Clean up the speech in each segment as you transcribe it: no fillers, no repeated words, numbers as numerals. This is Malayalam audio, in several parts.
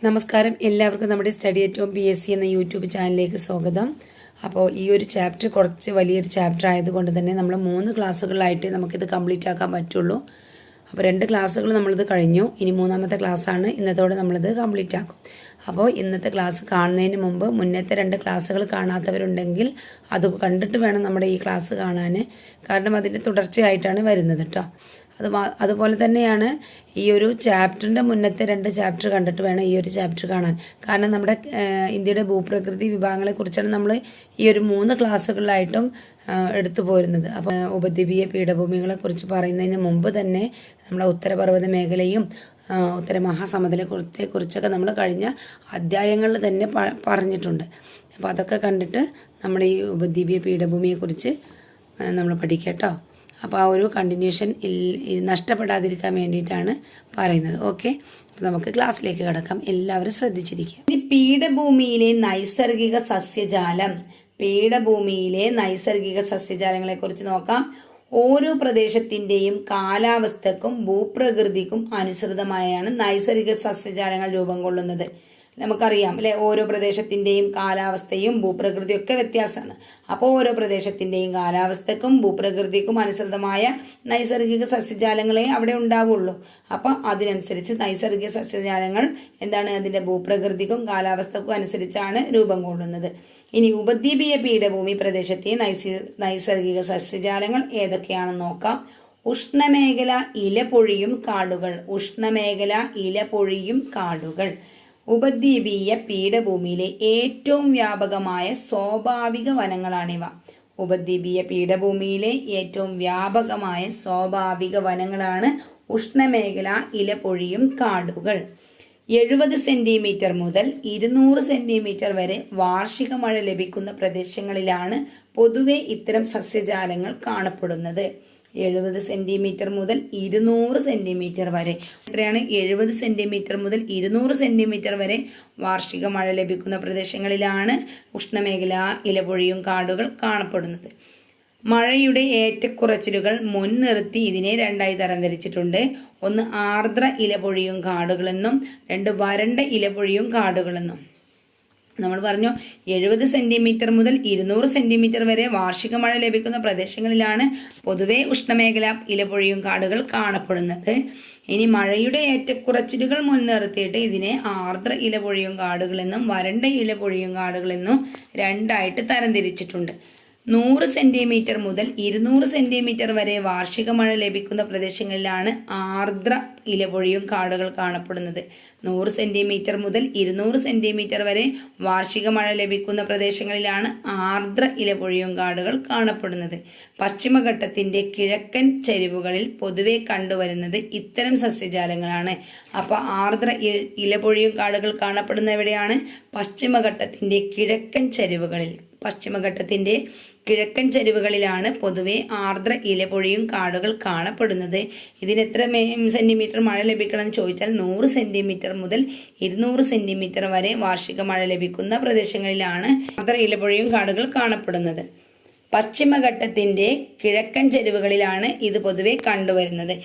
നമസ്കാരം, എല്ലാവർക്കും നമ്മുടെ സ്റ്റഡി അറ്റ് ഹോം PSC എന്ന യൂട്യൂബ് ചാനലിലേക്ക് സ്വാഗതം. അപ്പോൾ ഈ ഒരു ചാപ്റ്റർ കുറച്ച് വലിയൊരു ചാപ്റ്റർ ആയതുകൊണ്ട് തന്നെ നമ്മൾ 3 ക്ലാസ്സുകളിലായിട്ട് നമുക്കിത് കംപ്ലീറ്റ് ആക്കാൻ പറ്റുള്ളൂ. അപ്പോൾ 2 ക്ലാസ്സുകൾ നമ്മളിത് കഴിഞ്ഞു. ഇനി 3ാമത്തെ ക്ലാസ്സാണ്. ഇന്നത്തോടെ നമ്മളിത് കംപ്ലീറ്റ് ആക്കും. അപ്പോൾ ഇന്നത്തെ ക്ലാസ് കാണുന്നതിന് മുമ്പ് മുന്നത്തെ 2 ക്ലാസ്സുകൾ കാണാത്തവരുണ്ടെങ്കിൽ അത് കണ്ടിട്ട് വേണം നമ്മുടെ ഈ ക്ലാസ് കാണാൻ. കാരണം അതിൻ്റെ തുടർച്ചയായിട്ടാണ് വരുന്നത് കേട്ടോ. അതുപോലെ തന്നെയാണ് ഈ ഒരു ചാപ്റ്ററിൻ്റെ മുന്നത്തെ 2 ചാപ്റ്റർ കണ്ടിട്ട് വേണം ഈ ഒരു ചാപ്റ്റർ കാണാൻ. കാരണം നമ്മുടെ ഇന്ത്യയുടെ ഭൂപ്രകൃതി വിഭാഗങ്ങളെക്കുറിച്ചാണ് നമ്മൾ ഈ ഒരു 3 ക്ലാസ്സുകളിലായിട്ടും എടുത്തു പോരുന്നത്. അപ്പോൾ ഉപദ്വീപീയ പീഠഭൂമികളെക്കുറിച്ച് പറയുന്നതിന് മുമ്പ് തന്നെ നമ്മളെ ഉത്തരപർവ്വത മേഖലയും ഉത്തര മഹാസമുദ്രത്തെക്കുറിച്ചൊക്കെ നമ്മൾ കഴിഞ്ഞ അധ്യായങ്ങളിൽ തന്നെ പറഞ്ഞിട്ടുണ്ട്. അപ്പോൾ അതൊക്കെ കണ്ടിട്ട് നമ്മൾ ഈ ഉപദ്വീപീയ പീഠഭൂമിയെക്കുറിച്ച് നമ്മൾ പഠിക്കട്ടോ. അപ്പോൾ ആ ഒരു കണ്ടിന്യൂഷൻ നഷ്ടപ്പെടാതിരിക്കാൻ വേണ്ടിയിട്ടാണ് പറയുന്നത്. ഓക്കെ, അപ്പോൾ നമുക്ക് ക്ലാസ്സിലേക്ക് കടക്കാം. എല്ലാവരും ശ്രദ്ധിച്ചിരിക്കുക. ഇനി പീഠഭൂമിയിലെ നൈസർഗിക സസ്യജാലം. പീഠഭൂമിയിലെ നൈസർഗിക സസ്യജാലങ്ങളെ കുറിച്ച് നോക്കാം. ഓരോ പ്രദേശത്തിന്റെയും കാലാവസ്ഥക്കും ഭൂപ്രകൃതിക്കും അനുസൃതമായാണ് നൈസർഗിക സസ്യജാലങ്ങൾ രൂപം കൊള്ളുന്നത്. നമുക്കറിയാം അല്ലെ, ഓരോ പ്രദേശത്തിന്റെയും കാലാവസ്ഥയും ഭൂപ്രകൃതിയും ഒക്കെ വ്യത്യാസമാണ്. അപ്പോൾ ഓരോ പ്രദേശത്തിന്റെയും കാലാവസ്ഥക്കും ഭൂപ്രകൃതിക്കും അനുസൃതമായ നൈസർഗിക സസ്യജാലങ്ങളെ അവിടെ ഉണ്ടാവുള്ളൂ. അപ്പം അതിനനുസരിച്ച് നൈസർഗിക സസ്യജാലങ്ങൾ എന്താണ്, അതിന്റെ ഭൂപ്രകൃതിക്കും കാലാവസ്ഥക്കും അനുസരിച്ചാണ് രൂപം കൊള്ളുന്നത്. ഇനി ഉപദ്വീപീയ പീഠഭൂമി പ്രദേശത്തെ നൈസർഗിക സസ്യജാലങ്ങൾ ഏതൊക്കെയാണെന്ന് നോക്കാം. ഉഷ്ണമേഖല ഇലപൊഴിയും കാടുകൾ. ഉഷ്ണമേഖല ഇലപൊഴിയും കാടുകൾ. ഉപദ്വീപീയ പീഠഭൂമിയിലെ ഏറ്റവും വ്യാപകമായ സ്വാഭാവിക വനങ്ങളാണിവ. ഉപദ്വീപീയ പീഠഭൂമിയിലെ ഏറ്റവും വ്യാപകമായ സ്വാഭാവിക വനങ്ങളാണ് ഉഷ്ണമേഖല ഇലപൊഴിയും കാടുകൾ. 70 സെന്റിമീറ്റർ മുതൽ 200 സെന്റിമീറ്റർ വരെ വാർഷിക മഴ ലഭിക്കുന്ന പ്രദേശങ്ങളിലാണ് പൊതുവെ ഇത്തരം സസ്യജാലങ്ങൾ കാണപ്പെടുന്നത്. 70 സെന്റിമീറ്റർ മുതൽ 200 സെന്റിമീറ്റർ വരെ. എത്രയാണ്? 70 സെന്റിമീറ്റർ മുതൽ 200 സെന്റിമീറ്റർ വരെ വാർഷിക മഴ ലഭിക്കുന്ന പ്രദേശങ്ങളിലാണ് ഉഷ്ണമേഖല ഇലപൊഴിയും കാടുകൾ കാണപ്പെടുന്നത്. മഴയുടെ ഏറ്റക്കുറച്ചിലുകൾ മുൻനിർത്തി ഇതിനെ 2ആയി തരംതിരിച്ചിട്ടുണ്ട്. ഒന്ന് ആർദ്ര ഇലപൊഴിയും കാടുകളെന്നും 2 വരണ്ട ഇലപൊഴിയും കാടുകളെന്നും. നമ്മൾ പറഞ്ഞു 70 സെന്റിമീറ്റർ മുതൽ 200 സെന്റിമീറ്റർ വരെ വാർഷിക മഴ ലഭിക്കുന്ന പ്രദേശങ്ങളിലാണ് പൊതുവെ ഉഷ്ണമേഖല ഇലപൊഴിയും കാടുകൾ കാണപ്പെടുന്നത്. ഇനി മഴയുടെ ഏറ്റക്കുറച്ചിലുകൾ മുൻനിർത്തിയിട്ട് ഇതിനെ ആർദ്ര ഇലപൊഴിയും കാടുകളെന്നും വരണ്ട ഇലപൊഴിയും കാടുകളെന്നും 2ആയിട്ട് തരംതിരിച്ചിട്ടുണ്ട്. 100 സെന്റിമീറ്റർ മുതൽ 200 സെന്റിമീറ്റർ വരെ വാർഷിക മഴ ലഭിക്കുന്ന പ്രദേശങ്ങളിലാണ് ആർദ്ര ഇലപൊഴിയും കാടുകൾ കാണപ്പെടുന്നത്. 100 സെന്റിമീറ്റർ മുതൽ 200 സെന്റിമീറ്റർ വരെ വാർഷിക മഴ ലഭിക്കുന്ന പ്രദേശങ്ങളിലാണ് ആർദ്ര ഇലപൊഴിയും കാടുകൾ കാണപ്പെടുന്നത്. പശ്ചിമഘട്ടത്തിന്റെ കിഴക്കൻ ചരിവുകളിൽ പൊതുവെ കണ്ടുവരുന്നത് ഇത്തരം സസ്യജാലങ്ങളാണ്. അപ്പൊ ആർദ്ര ഇലപൊഴിയും കാടുകൾ കാണപ്പെടുന്ന എവിടെയാണ്? പശ്ചിമഘട്ടത്തിന്റെ കിഴക്കൻ ചരിവുകളിൽ. പശ്ചിമഘട്ടത്തിന്റെ കിഴക്കൻ ചരിവുകളിലാണ് പൊതുവെ ആർദ്ര ഇലപൊഴിയും കാടുകൾ കാണപ്പെടുന്നത്. ഇതിന് എത്ര സെന്റിമീറ്റർ മഴ ലഭിക്കണമെന്ന് ചോദിച്ചാൽ 100 സെന്റിമീറ്റർ മുതൽ 200 സെന്റിമീറ്റർ വരെ വാർഷിക മഴ ലഭിക്കുന്ന പ്രദേശങ്ങളിലാണ് ആർദ്ര ഇലപൊഴിയും കാടുകൾ കാണപ്പെടുന്നത്. പശ്ചിമഘട്ടത്തിന്റെ കിഴക്കൻ ചരിവുകളിലാണ് ഇത് പൊതുവെ കണ്ടുവരുന്നത്.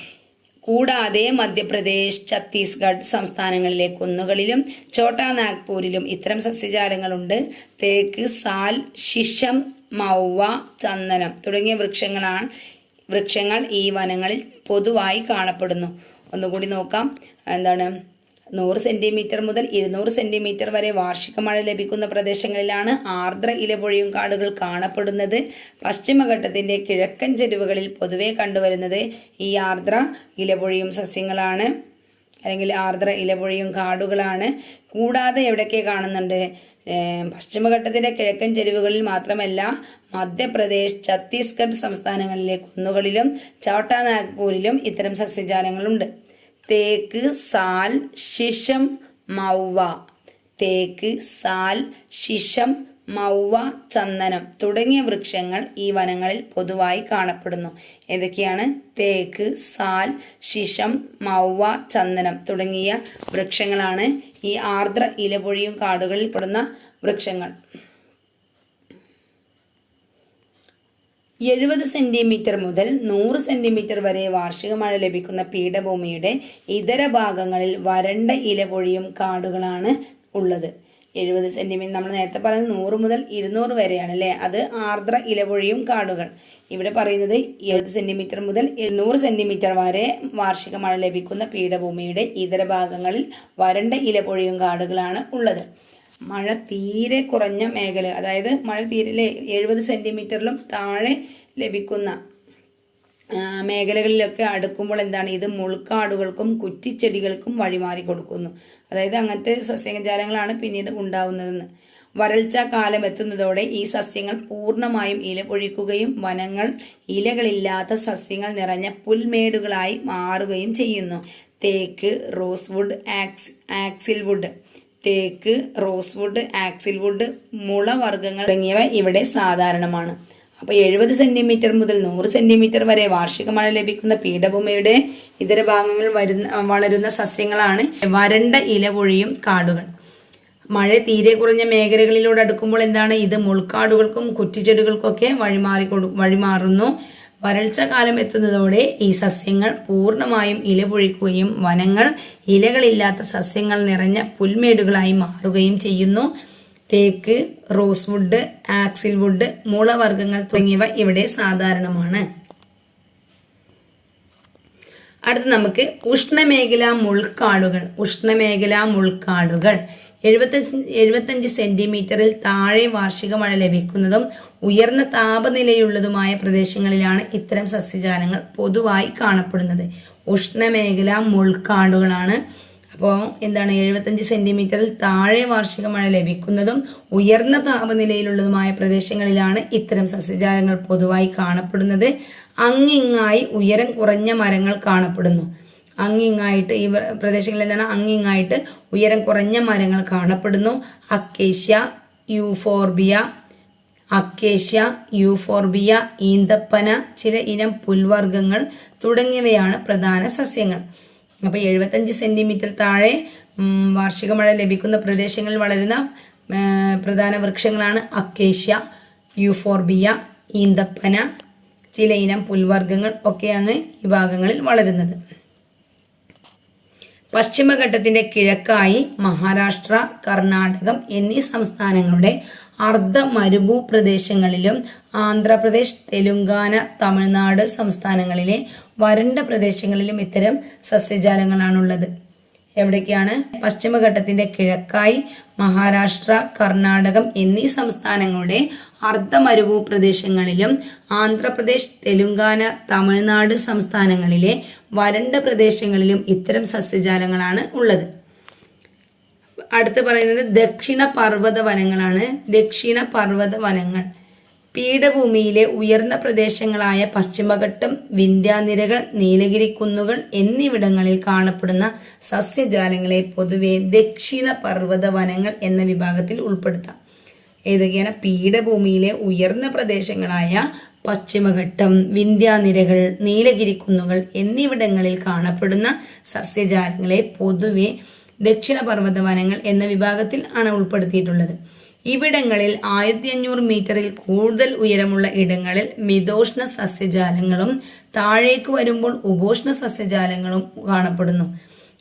കൂടാതെ മധ്യപ്രദേശ്, ഛത്തീസ്ഗഡ് സംസ്ഥാനങ്ങളിലെ കുന്നുകളിലും ഛോട്ടാ നാഗ്പൂരിലും ഇത്തരം സസ്യജാലങ്ങളുണ്ട്. തേക്ക്, സാൽ, ശിശം, മൗവ, ചന്ദനം തുടങ്ങിയ വൃക്ഷങ്ങൾ ഈ വനങ്ങളിൽ പൊതുവായി കാണപ്പെടുന്നു. ഒന്നുകൂടി നോക്കാം. എന്താണ്? 100 സെന്റിമീറ്റർ മുതൽ 200 സെന്റിമീറ്റർ വരെ വാർഷിക മഴ ലഭിക്കുന്ന പ്രദേശങ്ങളിലാണ് ആർദ്ര ഇലപൊഴിയും കാടുകൾ കാണപ്പെടുന്നത്. പശ്ചിമഘട്ടത്തിന്റെ കിഴക്കൻ ചെരുവുകളിൽ പൊതുവെ കണ്ടുവരുന്നത് ഈ ആർദ്ര ഇലപൊഴിയും സസ്യങ്ങളാണ്, അല്ലെങ്കിൽ ആർദ്ര ഇലപൊഴിയും കാടുകളാണ്. കൂടാതെ എവിടെയൊക്കെ കാണുന്നുണ്ട്? പശ്ചിമഘട്ടത്തിന്റെ കിഴക്കൻ ചെരുവുകളിൽ മാത്രമല്ല, മധ്യപ്രദേശ്, ഛത്തീസ്ഗഡ് സംസ്ഥാനങ്ങളിലെ കുന്നുകളിലും ഛോട്ടാ നാഗ്പൂരിലും ഇത്തരം സസ്യജാലങ്ങളുണ്ട്. തേക്ക്, സാൽ, ശിശം, മൗവ. തേക്ക്, സാൽ, ശിശം, മൗവ, ചന്ദനം തുടങ്ങിയ വൃക്ഷങ്ങൾ ഈ വനങ്ങളിൽ പൊതുവായി കാണപ്പെടുന്നു. ഏതൊക്കെയാണ്? തേക്ക്, സാൽ, ശിശം, മൗവ, ചന്ദനം തുടങ്ങിയ വൃക്ഷങ്ങളാണ് ഈ ആർദ്ര ഇലപൊഴിയും കാടുകളിൽ പെടുന്ന വൃക്ഷങ്ങൾ. 70 സെന്റിമീറ്റർ മുതൽ 100 സെന്റിമീറ്റർ വരെ വാർഷിക മഴ ലഭിക്കുന്ന പീഠഭൂമിയുടെ ഇതര ഭാഗങ്ങളിൽ വരണ്ട ഇലപൊഴിയും കാടുകളാണ് ഉള്ളത്. 70 സെന്റിമീറ്റർ നമ്മൾ നേരത്തെ പറയുന്നത് 100 മുതൽ 200 വരെയാണ് അല്ലേ, അത് ആർദ്ര ഇലപൊഴിയും കാടുകൾ. ഇവിടെ പറയുന്നത് 70 സെന്റിമീറ്റർ മുതൽ 100 സെന്റിമീറ്റർ വരെ വാർഷിക മഴ ലഭിക്കുന്ന പീഠഭൂമിയുടെ ഇതര ഭാഗങ്ങളിൽ വരണ്ട ഇലപൊഴിയും കാടുകളാണ് ഉള്ളത്. മഴ തീരെ കുറഞ്ഞ മേഖല, അതായത് മഴ തീരെ 70 സെന്റിമീറ്ററിലും താഴെ ലഭിക്കുന്ന മേഖലകളിലൊക്കെ അടുക്കുമ്പോൾ എന്താണ്, ഇത് മുൾക്കാടുകൾക്കും കുറ്റിച്ചെടികൾക്കും വഴിമാറി കൊടുക്കുന്നു. അതായത് അങ്ങനത്തെ സസ്യജാലങ്ങളാണ് പിന്നീട് ഉണ്ടാവുന്നതെന്ന്. വരൾച്ച കാലം എത്തുന്നതോടെ ഈ സസ്യങ്ങൾ പൂർണ്ണമായും ഇല പൊഴിക്കുകയും വനങ്ങൾ ഇലകളില്ലാത്ത സസ്യങ്ങൾ നിറഞ്ഞ പുൽമേടുകളായി മാറുകയും ചെയ്യുന്നു. തേക്ക്, റോസ്വുഡ്, ആക്സിൽവുഡ്, തേക്ക്, റോസ്വുഡ്, ആക്സിൽവുഡ്, മുളവർഗ്ഗങ്ങൾ തുടങ്ങിയവ ഇവിടെ സാധാരണമാണ്. അപ്പോൾ 70 സെന്റിമീറ്റർ മുതൽ 100 സെന്റിമീറ്റർ വരെ വാർഷിക മഴ ലഭിക്കുന്ന പീഠഭൂമിയുടെ ഇതര ഭാഗങ്ങളിൽ വളരുന്ന സസ്യങ്ങളാണ് വരണ്ട ഇലപൊഴിയും കാടുകൾ. മഴ തീരെ കുറഞ്ഞ മേഖലകളിലൂടെ അടുക്കുമ്പോൾ എന്താണ്, ഇത് മുൾക്കാടുകൾക്കും കുറ്റിച്ചെടികൾക്കൊക്കെ വഴിമാറുന്നു. വരൾച്ച കാലം എത്തുന്നതോടെ ഈ സസ്യങ്ങൾ പൂർണ്ണമായും ഇല പൊഴിക്കുകയും വനങ്ങൾ ഇലകളില്ലാത്ത സസ്യങ്ങൾ നിറഞ്ഞ പുൽമേടുകളായി മാറുകയും ചെയ്യുന്നു. തേക്ക്, റോസ്വുഡ്, ആക്സിൽവുഡ്, മുളവർഗ്ഗങ്ങൾ തുടങ്ങിയവ ഇവിടെ സാധാരണമാണ്. അടുത്ത് നമുക്ക് ഉഷ്ണമേഖലാ മുൾക്കാടുകൾ. 75 സെന്റിമീറ്ററിൽ താഴെ വാർഷിക മഴ ലഭിക്കുന്നതും ഉയർന്ന താപനിലയുള്ളതുമായ പ്രദേശങ്ങളിലാണ് ഇത്തരം സസ്യജാലങ്ങൾ പൊതുവായി കാണപ്പെടുന്നത്. ഉഷ്ണമേഖലാ മുൾക്കാടുകളാണ്. അപ്പോൾ എന്താണ്, 75 സെന്റിമീറ്ററിൽ താഴെ വാർഷിക മഴ ലഭിക്കുന്നതും ഉയർന്ന താപനിലയിലുള്ളതുമായ പ്രദേശങ്ങളിലാണ് ഇത്തരം സസ്യജാലങ്ങൾ പൊതുവായി കാണപ്പെടുന്നത്. അങ്ങിങ്ങായി ഉയരം കുറഞ്ഞ മരങ്ങൾ കാണപ്പെടുന്നു. അങ്ങിങ്ങായിട്ട് ഈ പ്രദേശങ്ങളിൽ എന്താണ്, അങ്ങിങ്ങായിട്ട് ഉയരം കുറഞ്ഞ മരങ്ങൾ കാണപ്പെടുന്നു. അക്കേഷ്യ, യൂഫോർബിയ, ഈന്തപ്പന, ചില ഇനം പുൽവർഗ്ഗങ്ങൾ തുടങ്ങിയവയാണ് പ്രധാന സസ്യങ്ങൾ. അപ്പോൾ 75 സെന്റിമീറ്റർ താഴെ വാർഷിക മഴ ലഭിക്കുന്ന പ്രദേശങ്ങളിൽ വളരുന്ന പ്രധാന വൃക്ഷങ്ങളാണ് അക്കേഷ്യ, യൂഫോർബിയ, ഈന്തപ്പന, ചില ഇനം പുൽവർഗ്ഗങ്ങൾ ഒക്കെയാണ് ഈ ഭാഗങ്ങളിൽ വളരുന്നത്. പശ്ചിമഘട്ടത്തിന്റെ കിഴക്കായി മഹാരാഷ്ട്ര, കർണാടകം എന്നീ സംസ്ഥാനങ്ങളുടെ അർദ്ധ മരുഭൂ പ്രദേശങ്ങളിലും ആന്ധ്രാപ്രദേശ്, തെലുങ്കാന, തമിഴ്നാട് സംസ്ഥാനങ്ങളിലെ വരണ്ട പ്രദേശങ്ങളിലും ഇത്തരം സസ്യജാലങ്ങളാണുള്ളത്. എവിടേക്കാണ്? പശ്ചിമഘട്ടത്തിന്റെ കിഴക്കായി മഹാരാഷ്ട്ര, കർണാടകം എന്നീ സംസ്ഥാനങ്ങളുടെ അർദ്ധ മരുഭൂ പ്രദേശങ്ങളിലും ആന്ധ്രാപ്രദേശ്, തെലുങ്കാന, തമിഴ്നാട് സംസ്ഥാനങ്ങളിലെ വരണ്ട പ്രദേശങ്ങളിലും ഇത്തരം സസ്യജാലങ്ങളാണ് ഉള്ളത്. അടുത്ത് പറയുന്നത് ദക്ഷിണ പർവ്വത വനങ്ങളാണ്. ദക്ഷിണ പർവ്വത വനങ്ങൾ പീഠഭൂമിയിലെ ഉയർന്ന പ്രദേശങ്ങളായ പശ്ചിമഘട്ടം, വിന്ധ്യാനിരകൾ, നീലഗിരി കുന്നുകൾ എന്നിവിടങ്ങളിൽ കാണപ്പെടുന്ന സസ്യജാലങ്ങളെ പൊതുവെ ദക്ഷിണ പർവ്വത വനങ്ങൾ എന്ന വിഭാഗത്തിൽ ഉൾപ്പെടുത്താം. ഏതൊക്കെയാണ്? പീഠഭൂമിയിലെ ഉയർന്ന പ്രദേശങ്ങളായ പശ്ചിമഘട്ടം, വിന്ധ്യാനിരകൾ, നീലഗിരി കുന്നുകൾ എന്നിവിടങ്ങളിൽ കാണപ്പെടുന്ന സസ്യജാലങ്ങളെ പൊതുവെ ദക്ഷിണ പർവ്വത വനങ്ങൾ എന്ന വിഭാഗത്തിൽ ആണ് ഉൾപ്പെടുത്തിയിട്ടുള്ളത്. ഇവിടങ്ങളിൽ 1500 മീറ്ററിൽ കൂടുതൽ ഉയരമുള്ള ഇടങ്ങളിൽ മിതോഷ്ണ സസ്യജാലങ്ങളും താഴേക്ക് വരുമ്പോൾ ഉപോഷ്ണ സസ്യജാലങ്ങളും കാണപ്പെടുന്നു.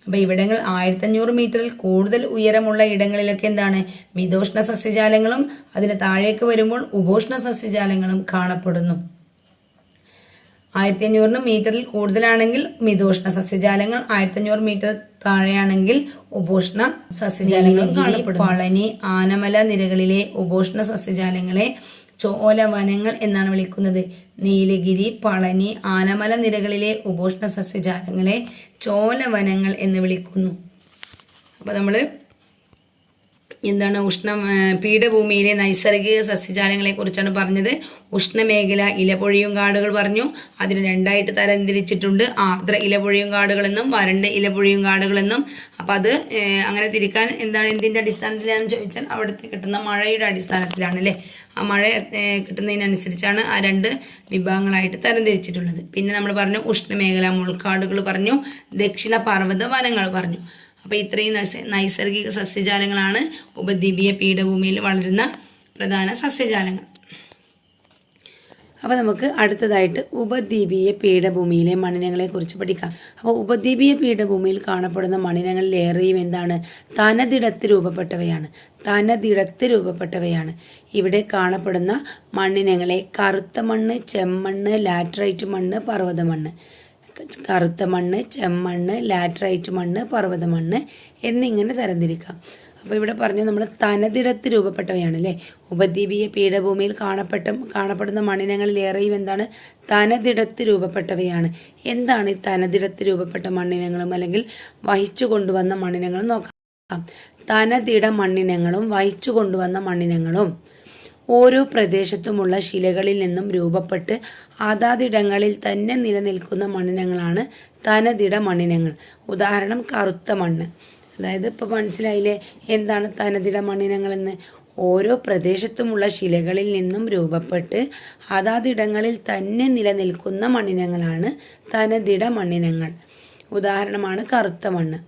അപ്പൊ ഇവിടങ്ങൾ 1500 മീറ്ററിൽ കൂടുതൽ ഉയരമുള്ള ഇടങ്ങളിലൊക്കെ എന്താണ്, മിതോഷ്ണ സസ്യജാലങ്ങളും അതിന് താഴേക്ക് വരുമ്പോൾ ഉപോഷ്ണ സസ്യജാലങ്ങളും കാണപ്പെടുന്നു. 1500 മീറ്ററിൽ കൂടുതലാണെങ്കിൽ മിതോഷ്ണ സസ്യജാലങ്ങൾ, 1500 മീറ്റർ താഴെയാണെങ്കിൽ ഉപോഷ്ണ സസ്യജാലങ്ങളും കാണപ്പെടുന്നു. പളനി, ആനമല നിരകളിലെ ഉപോഷ്ണ സസ്യജാലങ്ങളെ ചോലവനങ്ങൾ എന്നാണ് വിളിക്കുന്നത്. നീലഗിരി, പളനി, ആനമല നിരകളിലെ ഉപോഷ്ണ സസ്യജാലങ്ങളെ ചോലവനങ്ങൾ എന്ന് വിളിക്കുന്നു. അപ്പൊ നമ്മള് എന്താണ്, പീഠഭൂമിയിലെ നൈസർഗിക സസ്യജാലങ്ങളെ കുറിച്ചാണ് പറഞ്ഞത്. ഉഷ്ണമേഖല ഇലപൊഴിയും കാടുകൾ പറഞ്ഞു. അതിന് രണ്ടായിട്ട് തരംതിരിച്ചിട്ടുണ്ട്. ആർദ്ര ഇലപൊഴിയും കാടുകളെന്നും വരണ്ട ഇലപൊഴിയും കാടുകളെന്നും. അപ്പൊ അത് അങ്ങനെ തിരിക്കാൻ എന്താണ്, എന്തിന്റെ അടിസ്ഥാനത്തിലാണെന്ന് ചോദിച്ചാൽ അവിടുത്തെ കിട്ടുന്ന മഴയുടെ അടിസ്ഥാനത്തിലാണ് അല്ലേ. ആ മഴ കിട്ടുന്നതിനനുസരിച്ചാണ് ആ രണ്ട് വിഭാഗങ്ങളായിട്ട് തരംതിരിച്ചിട്ടുള്ളത്. പിന്നെ നമ്മൾ പറഞ്ഞു ഉഷ്ണമേഖല മുൾക്കാടുകൾ പറഞ്ഞു, ദക്ഷിണ പർവ്വത വനങ്ങൾ പറഞ്ഞു. അപ്പൊ ഇത്രയും നൈസർഗിക സസ്യജാലങ്ങളാണ് ഉപദ്വീപീയ പീഠഭൂമിയിൽ വളരുന്ന പ്രധാന സസ്യജാലങ്ങൾ. അപ്പോൾ നമുക്ക് അടുത്തതായിട്ട് ഉപദ്വീപീയ പീഠഭൂമിയിലെ മണ്ണിനങ്ങളെക്കുറിച്ച് പഠിക്കാം. അപ്പോൾ ഉപദ്വീപീയ പീഠഭൂമിയിൽ കാണപ്പെടുന്ന മണ്ണിനങ്ങളിലേറെയും എന്താണ്? തനതിടത്ത് രൂപപ്പെട്ടവയാണ്. ഇവിടെ കാണപ്പെടുന്ന മണ്ണിനങ്ങളെ കറുത്ത മണ്ണ്, ചെമ്മണ്ണ്, ലാറ്ററൈറ്റ് മണ്ണ്, പർവ്വതമണ്ണ്, കറുത്ത മണ്ണ്, ചെമ്മണ്ണ്, ലാറ്ററൈറ്റ് മണ്ണ്, പർവ്വതമണ്ണ് എന്നിങ്ങനെ തരംതിരിക്കാം. അപ്പോൾ ഇവിടെ പറഞ്ഞു നമ്മൾ തനതിടത്ത് രൂപപ്പെട്ടവയാണ് അല്ലേ. ഉപദ്വീപീയ പീഠഭൂമിയിൽ കാണപ്പെടുന്ന മണ്ണിനങ്ങളിലേറെയും എന്താണ്? തനതിടത്ത് രൂപപ്പെട്ടവയാണ്. എന്താണ് ഈ തനതിടത്ത് രൂപപ്പെട്ട മണ്ണിനങ്ങളും അല്ലെങ്കിൽ വഹിച്ചു കൊണ്ടുവന്ന മണ്ണിനങ്ങളും നോക്കാം. തനതിട മണ്ണിനങ്ങളും വഹിച്ചു കൊണ്ടുവന്ന മണ്ണിനങ്ങളും ഓരോ പ്രദേശത്തുമുള്ള ശിലകളിൽ നിന്നും രൂപപ്പെട്ട് അതാതിടങ്ങളിൽ തന്നെ നിലനിൽക്കുന്ന മണ്ണിനങ്ങളാണ് തനതിട മണ്ണിനങ്ങൾ. ഉദാഹരണം കറുത്ത മണ്ണ്. അതായത് ഇപ്പോൾ മനസ്സിലായില്ലേ എന്താണ് തനതിട മണ്ണിനങ്ങളെന്ന്? ഓരോ പ്രദേശത്തുമുള്ള ശിലകളിൽ നിന്നും രൂപപ്പെട്ട് അതാതിടങ്ങളിൽ തന്നെ നിലനിൽക്കുന്ന മണ്ണിനങ്ങളാണ് തനതിട മണ്ണിനങ്ങൾ. ഉദാഹരണമാണ് കറുത്ത മണ്ണ്.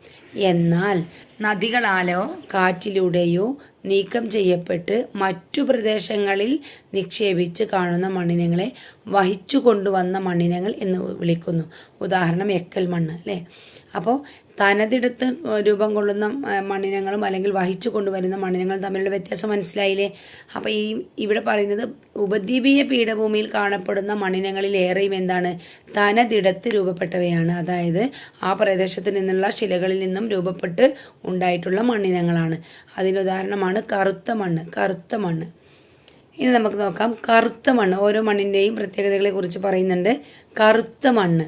എന്നാൽ നദികളാലോ കാറ്റിലൂടെയോ നീക്കം ചെയ്യപ്പെട്ട് മറ്റു പ്രദേശങ്ങളിൽ നിക്ഷേപിച്ച് കാണുന്ന മണ്ണിനങ്ങളെ വഹിച്ചു കൊണ്ടുവന്ന മണ്ണിനങ്ങൾ എന്ന് വിളിക്കുന്നു. ഉദാഹരണം എക്കൽ മണ്ണ് അല്ലേ. അപ്പോൾ തനതിടത്ത് രൂപം കൊള്ളുന്ന മണ്ണിനങ്ങളും അല്ലെങ്കിൽ വഹിച്ചു കൊണ്ടുവരുന്ന മണ്ണിനങ്ങളും തമ്മിലുള്ള വ്യത്യാസം മനസ്സിലായില്ലേ. അപ്പോൾ ഇവിടെ പറയുന്നത് ഉപദ്വീപീയ പീഠഭൂമിയിൽ കാണപ്പെടുന്ന മണ്ണിനങ്ങളിലേറെയും എന്താണ്? തനതിടത്ത് രൂപപ്പെട്ടവയാണ്. അതായത് ആ പ്രദേശത്ത് നിന്നുള്ള ശിലകളിൽ നിന്നും രൂപപ്പെട്ട് ഉണ്ടായിട്ടുള്ള മണ്ണിനങ്ങളാണ്. അതിനുദാഹരണമാണ് കറുത്ത മണ്ണ്. ഇനി നമുക്ക് നോക്കാം കറുത്ത മണ്ണ്. ഓരോ മണ്ണിൻ്റെയും പ്രത്യേകതകളെ കുറിച്ച് പറയുന്നുണ്ട്. കറുത്ത മണ്ണ്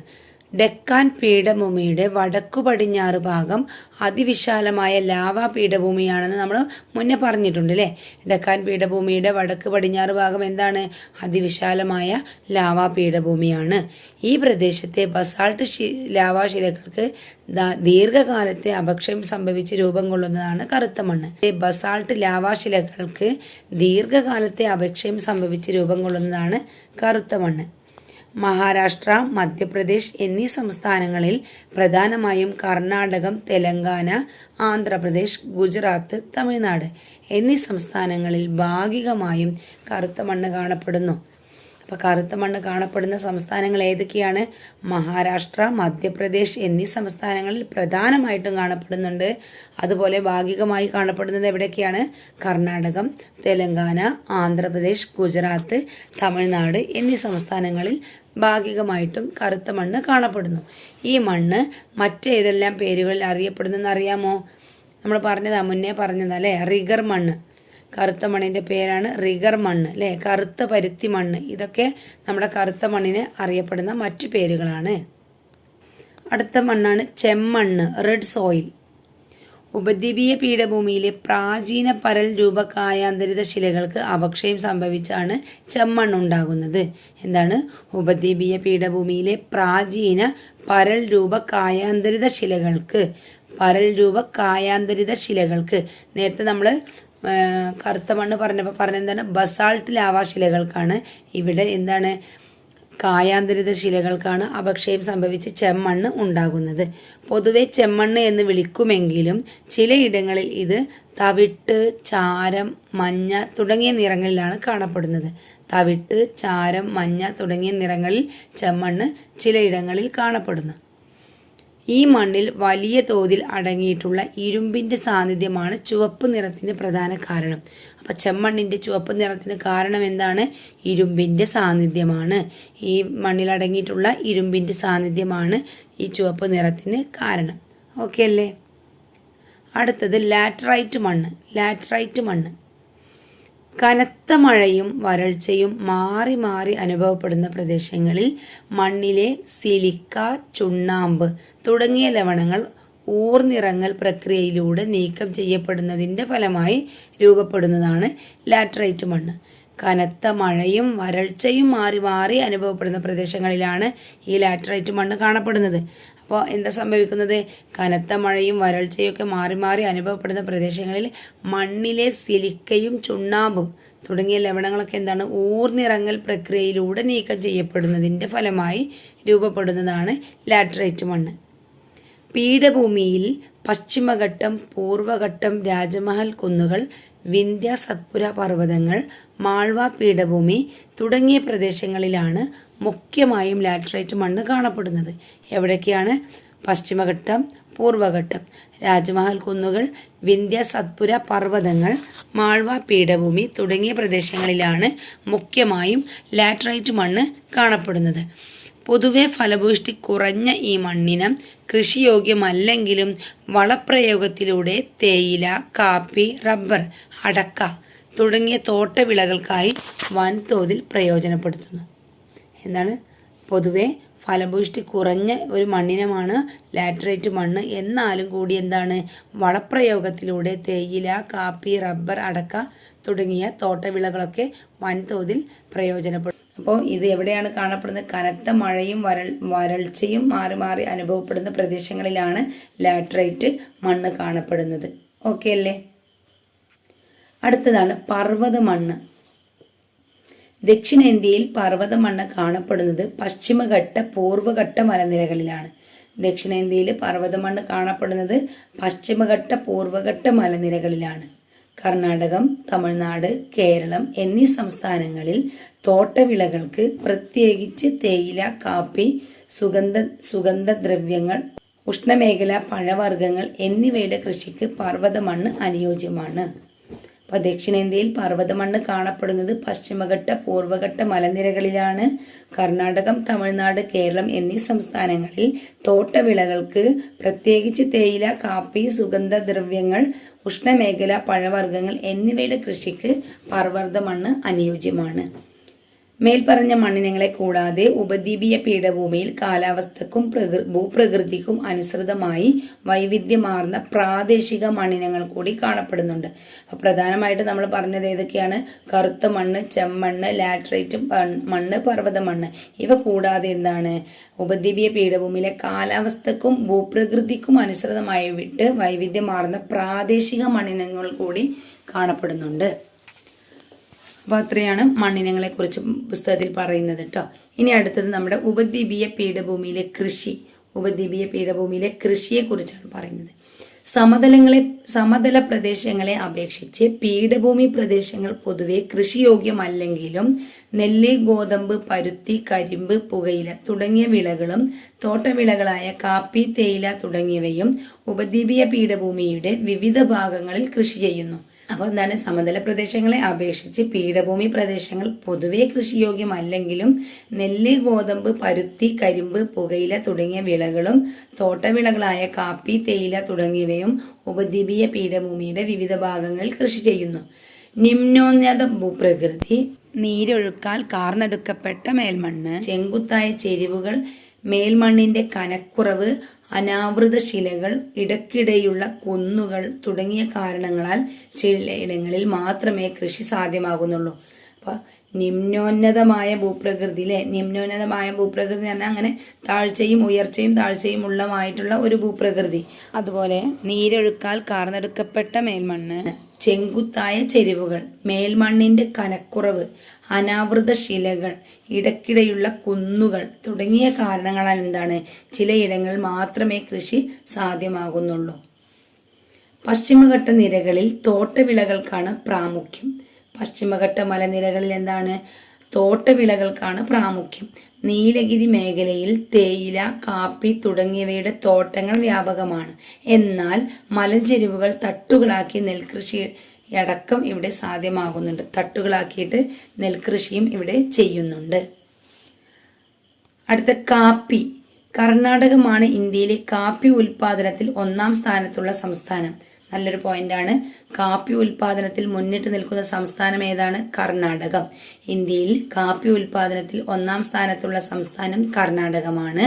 ഡെക്കാൻ പീഠഭൂമിയുടെ വടക്കു പടിഞ്ഞാറ് ഭാഗം അതിവിശാലമായ ലാവാ പീഠഭൂമിയാണെന്ന് നമ്മൾ മുന്നേ പറഞ്ഞിട്ടുണ്ട് അല്ലേ. ഡെക്കാൻ പീഠഭൂമിയുടെ വടക്ക് പടിഞ്ഞാറ് ഭാഗം എന്താണ്? അതിവിശാലമായ ലാവാ പീഠഭൂമിയാണ്. ഈ പ്രദേശത്തെ ബസാൾട്ട് ലാവാശിലകൾക്ക് ദീർഘകാലത്തെ അപക്ഷയം സംഭവിച്ച് രൂപം കൊള്ളുന്നതാണ് കറുത്ത മണ്ണ്. ബസാൾട്ട് ലാവാശിലകൾക്ക് ദീർഘകാലത്തെ അപക്ഷയം സംഭവിച്ച് രൂപം കൊള്ളുന്നതാണ് കറുത്ത മണ്ണ്. മഹാരാഷ്ട്ര, മധ്യപ്രദേശ് എന്നീ സംസ്ഥാനങ്ങളിൽ പ്രധാനമായും കർണാടകം, തെലങ്കാന, ആന്ധ്രാപ്രദേശ്, ഗുജറാത്ത്, തമിഴ്നാട് എന്നീ സംസ്ഥാനങ്ങളിൽ ഭാഗികമായും കറുത്ത മണ്ണ് കാണപ്പെടുന്നു. അപ്പോൾ കറുത്ത മണ്ണ് കാണപ്പെടുന്ന സംസ്ഥാനങ്ങൾ ഏതൊക്കെയാണ്? മഹാരാഷ്ട്ര, മധ്യപ്രദേശ് എന്നീ സംസ്ഥാനങ്ങളിൽ പ്രധാനമായിട്ടും കാണപ്പെടുന്നുണ്ട്. അതുപോലെ ഭാഗികമായി കാണപ്പെടുന്നത് എവിടെയൊക്കെയാണ്? കർണാടകം, തെലങ്കാന, ആന്ധ്രാപ്രദേശ്, ഗുജറാത്ത്, തമിഴ്നാട് എന്നീ സംസ്ഥാനങ്ങളിൽ ഭാഗികമായിട്ടും കറുത്ത മണ്ണ് കാണപ്പെടുന്നു. ഈ മണ്ണ് മറ്റേതെല്ലാം പേരുകളിൽ അറിയപ്പെടുന്നെന്ന് അറിയാമോ? നമ്മൾ മുന്നേ പറഞ്ഞതല്ലേ, റിഗർ മണ്ണ്. കറുത്ത മണ്ണിൻ്റെ പേരാണ് റിഗർ മണ്ണ് അല്ലേ. കറുത്ത പരുത്തി മണ്ണ്, ഇതൊക്കെ നമ്മുടെ കറുത്ത മണ്ണിന് അറിയപ്പെടുന്ന മറ്റു പേരുകളാണ്. അടുത്ത മണ്ണാണ് ചെമ്മണ്ണ്, റെഡ് സോയിൽ. ഉപദ്വീപീയ പീഠഭൂമിയിലെ പ്രാചീന പരൽ രൂപ കായാന്തരിത ശിലകൾക്ക് അപക്ഷയം സംഭവിച്ചാണ് ചെമ്മണ്ണ് ഉണ്ടാകുന്നത്. എന്താണ്? ഉപദ്വീപീയ പീഠഭൂമിയിലെ പ്രാചീന പരൽ രൂപ കായാന്തരിത ശിലകൾക്ക് നേരത്തെ നമ്മൾ കറുത്ത മണ്ണ് പറഞ്ഞെന്താണ്? ബസാൾട്ട് ലാവാശിലകൾക്കാണ്. ഇവിടെ എന്താണ്? കായാന്തരിത ശിലകൾക്കാണ് അപക്ഷയം സംഭവിച്ച് ചെമ്മണ്ണ് ഉണ്ടാകുന്നത്. പൊതുവെ ചെമ്മണ്ണ് എന്ന് വിളിക്കുമെങ്കിലും ചിലയിടങ്ങളിൽ ഇത് തവിട്ട്, ചാരം, മഞ്ഞ തുടങ്ങിയ നിറങ്ങളിലാണ് കാണപ്പെടുന്നത്. തവിട്ട്, ചാരം, മഞ്ഞ തുടങ്ങിയ നിറങ്ങളിൽ ചെമ്മണ്ണ് ചിലയിടങ്ങളിൽ കാണപ്പെടുന്നു. ഈ മണ്ണിൽ വലിയ തോതിൽ അടങ്ങിയിട്ടുള്ള ഇരുമ്പിന്റെ സാന്നിധ്യമാണ് ചുവപ്പ് നിറത്തിന് പ്രധാന കാരണം. അപ്പം ചെമ്മണ്ണിന്റെ ചുവപ്പ് നിറത്തിന് കാരണം എന്താണ്? ഇരുമ്പിന്റെ സാന്നിധ്യമാണ്. ഈ മണ്ണിൽ അടങ്ങിയിട്ടുള്ള ഇരുമ്പിന്റെ സാന്നിധ്യമാണ് ഈ ചുവപ്പ് നിറത്തിന് കാരണം. ഓക്കെ അല്ലേ? അടുത്തത് ലാറ്ററൈറ്റ് മണ്ണ്. കനത്ത മഴയും വരൾച്ചയും മാറി മാറി അനുഭവപ്പെടുന്ന പ്രദേശങ്ങളിൽ മണ്ണിലെ സിലിക്ക, ചുണ്ണാമ്പ് തുടങ്ങിയ ലവണങ്ങൾ ഊർന്നിറങ്ങൽ പ്രക്രിയയിലൂടെ നീക്കം ചെയ്യപ്പെടുന്നതിൻ്റെ ഫലമായി രൂപപ്പെടുന്നതാണ് ലാറ്ററൈറ്റ് മണ്ണ്. കനത്ത മഴയും വരൾച്ചയും മാറി മാറി അനുഭവപ്പെടുന്ന പ്രദേശങ്ങളിലാണ് ഈ ലാറ്ററൈറ്റ് മണ്ണ് കാണപ്പെടുന്നത്. അപ്പോൾ എന്താ സംഭവിക്കുന്നത്? കനത്ത മഴയും വരൾച്ചയൊക്കെ മാറി മാറി അനുഭവപ്പെടുന്ന പ്രദേശങ്ങളിൽ മണ്ണിലെ സിലിക്കയും ചുണ്ണാമ്പും തുടങ്ങിയ ലവണങ്ങളൊക്കെ എന്താണ്? ഊർന്നിറങ്ങൽ പ്രക്രിയയിലൂടെ നീക്കം ചെയ്യപ്പെടുന്നതിൻ്റെ ഫലമായി രൂപപ്പെടുന്നതാണ് ലാറ്ററൈറ്റ് മണ്ണ്. പീഠഭൂമിയിൽ പശ്ചിമഘട്ടം, പൂർവഘട്ടം, രാജമഹൽ കുന്നുകൾ, വിന്ധ്യ സത്പുര പർവ്വതങ്ങൾ, മാൾവ പീഠഭൂമി തുടങ്ങിയ പ്രദേശങ്ങളിലാണ് മുഖ്യമായും ലാറ്ററൈറ്റ് മണ്ണ് കാണപ്പെടുന്നത്. എവിടേക്കാണ്? പശ്ചിമഘട്ടം, പൂർവ്വഘട്ടം, രാജ്മഹൽ കുന്നുകൾ, വിന്ധ്യ സത്പുര പർവ്വതങ്ങൾ, മാൾവ പീഠഭൂമി തുടങ്ങിയ പ്രദേശങ്ങളിലാണ് മുഖ്യമായും ലാറ്ററൈറ്റ് മണ്ണ് കാണപ്പെടുന്നത്. പൊതുവെ ഫലഭൂഷ്ടി കുറഞ്ഞ ഈ മണ്ണിനം കൃഷിയോഗ്യമല്ലെങ്കിലും വളപ്രയോഗത്തിലൂടെ തേയില, കാപ്പി, റബ്ബർ, അടക്ക തുടങ്ങിയ തോട്ടവിളകൾക്കായി വൻതോതിൽ പ്രയോജനപ്പെടുത്തുന്നു. എന്താണ്? പൊതുവെ ഫലഭൂഷ്ടി കുറഞ്ഞ ഒരു മണ്ണിനമാണ് ലാറ്ററൈറ്റ് മണ്ണ്. എന്നാലും കൂടി എന്താണ്? വളപ്രയോഗത്തിലൂടെ തേയില, കാപ്പി, റബ്ബർ, അടക്ക തുടങ്ങിയ തോട്ടവിളകളൊക്കെ വൻതോതിൽ പ്രയോജനപ്പെടും. അപ്പോൾ ഇത് എവിടെയാണ് കാണപ്പെടുന്നത്? കനത്ത മഴയും വരൾച്ചയും മാറി മാറി അനുഭവപ്പെടുന്ന പ്രദേശങ്ങളിലാണ് ലാറ്ററൈറ്റ് മണ്ണ് കാണപ്പെടുന്നത്. ഓക്കെ അല്ലേ? അടുത്തതാണ് പർവ്വത മണ്ണ്. ദക്ഷിണേന്ത്യയിൽ പർവ്വത മണ്ണ് കാണപ്പെടുന്നത് പശ്ചിമഘട്ട, പൂർവ്വഘട്ട മലനിരകളിലാണ്. ദക്ഷിണേന്ത്യയിൽ പർവ്വത മണ്ണ് കാണപ്പെടുന്നത് പശ്ചിമഘട്ട, പൂർവ്വഘട്ട മലനിരകളിലാണ്. കർണാടകം, തമിഴ്നാട്, കേരളം എന്നീ സംസ്ഥാനങ്ങളിൽ തോട്ടവിളകൾക്ക്, പ്രത്യേകിച്ച് തേയില, കാപ്പി, സുഗന്ധദ്രവ്യങ്ങൾ, ഉഷ്ണമേഖലാ പഴവർഗ്ഗങ്ങൾ എന്നിവയുടെ കൃഷിക്ക് പർവ്വത മണ്ണ് അനുയോജ്യമാണ്. അപ്പോൾ ദക്ഷിണേന്ത്യയിൽ പർവ്വത മണ്ണ് കാണപ്പെടുന്നത് പശ്ചിമഘട്ട, പൂർവ്വഘട്ട മലനിരകളിലാണ്. കർണാടകം, തമിഴ്നാട്, കേരളം എന്നീ സംസ്ഥാനങ്ങളിൽ തോട്ടവിളകൾക്ക്, പ്രത്യേകിച്ച് തേയില, കാപ്പി, സുഗന്ധദ്രവ്യങ്ങൾ, ഉഷ്ണമേഖലാ പഴവർഗ്ഗങ്ങൾ എന്നിവയുടെ കൃഷിക്ക് പർവ്വത മണ്ണ് അനുയോജ്യമാണ്. മേൽപ്പറഞ്ഞ മണ്ണിനങ്ങളെ കൂടാതെ ഉപദ്വീപീയ പീഠഭൂമിയിൽ കാലാവസ്ഥക്കും ഭൂപ്രകൃതിക്കും അനുസൃതമായി വൈവിധ്യമാർന്ന പ്രാദേശിക മണ്ണിനങ്ങൾ കൂടി കാണപ്പെടുന്നുണ്ട്. അപ്പോൾ പ്രധാനമായിട്ട് നമ്മൾ പറഞ്ഞത് ഏതൊക്കെയാണ്? കറുത്ത മണ്ണ്, ചെമ്മണ്ണ്, ലാറ്ററൈറ്റ് മണ്ണ്, പർവ്വത മണ്ണ്. ഇവ കൂടാതെ എന്താണ്? ഉപദ്വീപീയ പീഠഭൂമിയിലെ കാലാവസ്ഥക്കും ഭൂപ്രകൃതിക്കും അനുസൃതമായിട്ട് വൈവിധ്യമാർന്ന പ്രാദേശിക മണ്ണിനങ്ങൾ കൂടി കാണപ്പെടുന്നുണ്ട്. അപ്പോൾ അത്രയാണ് മണ്ണിനങ്ങളെ കുറിച്ച് പുസ്തകത്തിൽ പറയുന്നത് കേട്ടോ. ഇനി അടുത്തത് നമ്മുടെ ഉപദ്വീപീയ പീഠഭൂമിയിലെ കൃഷി. ഉപദ്വീപീയ പീഠഭൂമിയിലെ കൃഷിയെ കുറിച്ചാണ് പറയുന്നത്. സമതല പ്രദേശങ്ങളെ അപേക്ഷിച്ച് പീഠഭൂമി പ്രദേശങ്ങൾ പൊതുവെ കൃഷിയോഗ്യമല്ലെങ്കിലും നെല്ല്, ഗോതമ്പ്, പരുത്തി, കരിമ്പ്, പുകയില തുടങ്ങിയ വിളകളും തോട്ടവിളകളായ കാപ്പി, തേയില തുടങ്ങിയവയും ഉപദ്വീപീയ പീഠഭൂമിയുടെ വിവിധ ഭാഗങ്ങളിൽ കൃഷി ചെയ്യുന്നു. അപ്പോൾ എന്താണ്? സമതല പ്രദേശങ്ങളെ അപേക്ഷിച്ച് പീഠഭൂമി പ്രദേശങ്ങൾ പൊതുവെ കൃഷിയോഗ്യമല്ലെങ്കിലും നെല്ല്, ഗോതമ്പ്, പരുത്തി, കരിമ്പ്, പുകയില തുടങ്ങിയ വിളകളും തോട്ടവിളകളായ കാപ്പി, തേയില തുടങ്ങിയവയും ഉപദ്വീപീയ പീഠഭൂമിയുടെ വിവിധ ഭാഗങ്ങളിൽ കൃഷി ചെയ്യുന്നു. നിമ്നോന്നത ഭൂപ്രകൃതി, നീരൊഴുക്കാൽ കാർന്നെടുക്കപ്പെട്ട മേൽമണ്ണ്, ചെങ്കുത്തായ ചെരിവുകൾ, മേൽമണ്ണിന്റെ കനക്കുറവ്, അനാവൃത ശിലകൾ, ഇടയ്ക്കിടെയുള്ള കുന്നുകൾ തുടങ്ങിയ കാരണങ്ങളാൽ ചിലയിടങ്ങളിൽ മാത്രമേ കൃഷി സാധ്യമാകുന്നുള്ളൂ. അപ്പൊ നിമ്നോന്നതമായ ഭൂപ്രകൃതിയിലെ നിമ്നോന്നതമായ ഭൂപ്രകൃതി പറഞ്ഞാൽ അങ്ങനെ താഴ്ചയും താഴ്ചയും ഉള്ളമായിട്ടുള്ള ഒരു ഭൂപ്രകൃതി. അതുപോലെ നീരൊഴുക്കാൽ കാർന്നെടുക്കപ്പെട്ട മേൽമണ്ണ്, ചെങ്കുത്തായ ചെരിവുകൾ, മേൽമണ്ണിന്റെ കനക്കുറവ്, അനാവൃത ശിലകൾ, ഇടയ്ക്കിടെയുള്ള കുന്നുകൾ തുടങ്ങിയ കാരണങ്ങളാൽ എന്താണ്? ചിലയിടങ്ങളിൽ മാത്രമേ കൃഷി സാധ്യമാകുന്നുള്ളൂ. പശ്ചിമഘട്ട നിരകളിൽ തോട്ടവിളകൾക്കാണ് പ്രാമുഖ്യം. പശ്ചിമഘട്ട മലനിരകളിൽ എന്താണ്? തോട്ടവിളകൾക്കാണ് പ്രാമുഖ്യം. നീലഗിരി മേഖലയിൽ തേയില, കാപ്പി തുടങ്ങിയവയുടെ തോട്ടങ്ങൾ വ്യാപകമാണ്. എന്നാൽ മലഞ്ചെരിവുകൾ തട്ടുകളാക്കി നെൽകൃഷി അടക്കം ഇവിടെ സാധ്യമാകുന്നുണ്ട്. തട്ടുകളാക്കിയിട്ട് നെൽകൃഷിയും ഇവിടെ ചെയ്യുന്നുണ്ട്. അടുത്ത കാപ്പി. കർണാടകമാണ് ഇന്ത്യയിലെ കാപ്പി ഉൽപാദനത്തിൽ 1-ാം സ്ഥാനത്തുള്ള സംസ്ഥാനം. നല്ലൊരു പോയിന്റാണ്. കാപ്പി ഉൽപാദനത്തിൽ മുന്നിട്ട് നിൽക്കുന്ന സംസ്ഥാനം ഏതാണ്? കർണാടകം. ഇന്ത്യയിൽ കാപ്പി ഉൽപാദനത്തിൽ 1-ാം സ്ഥാനത്തുള്ള സംസ്ഥാനം കർണാടകമാണ്.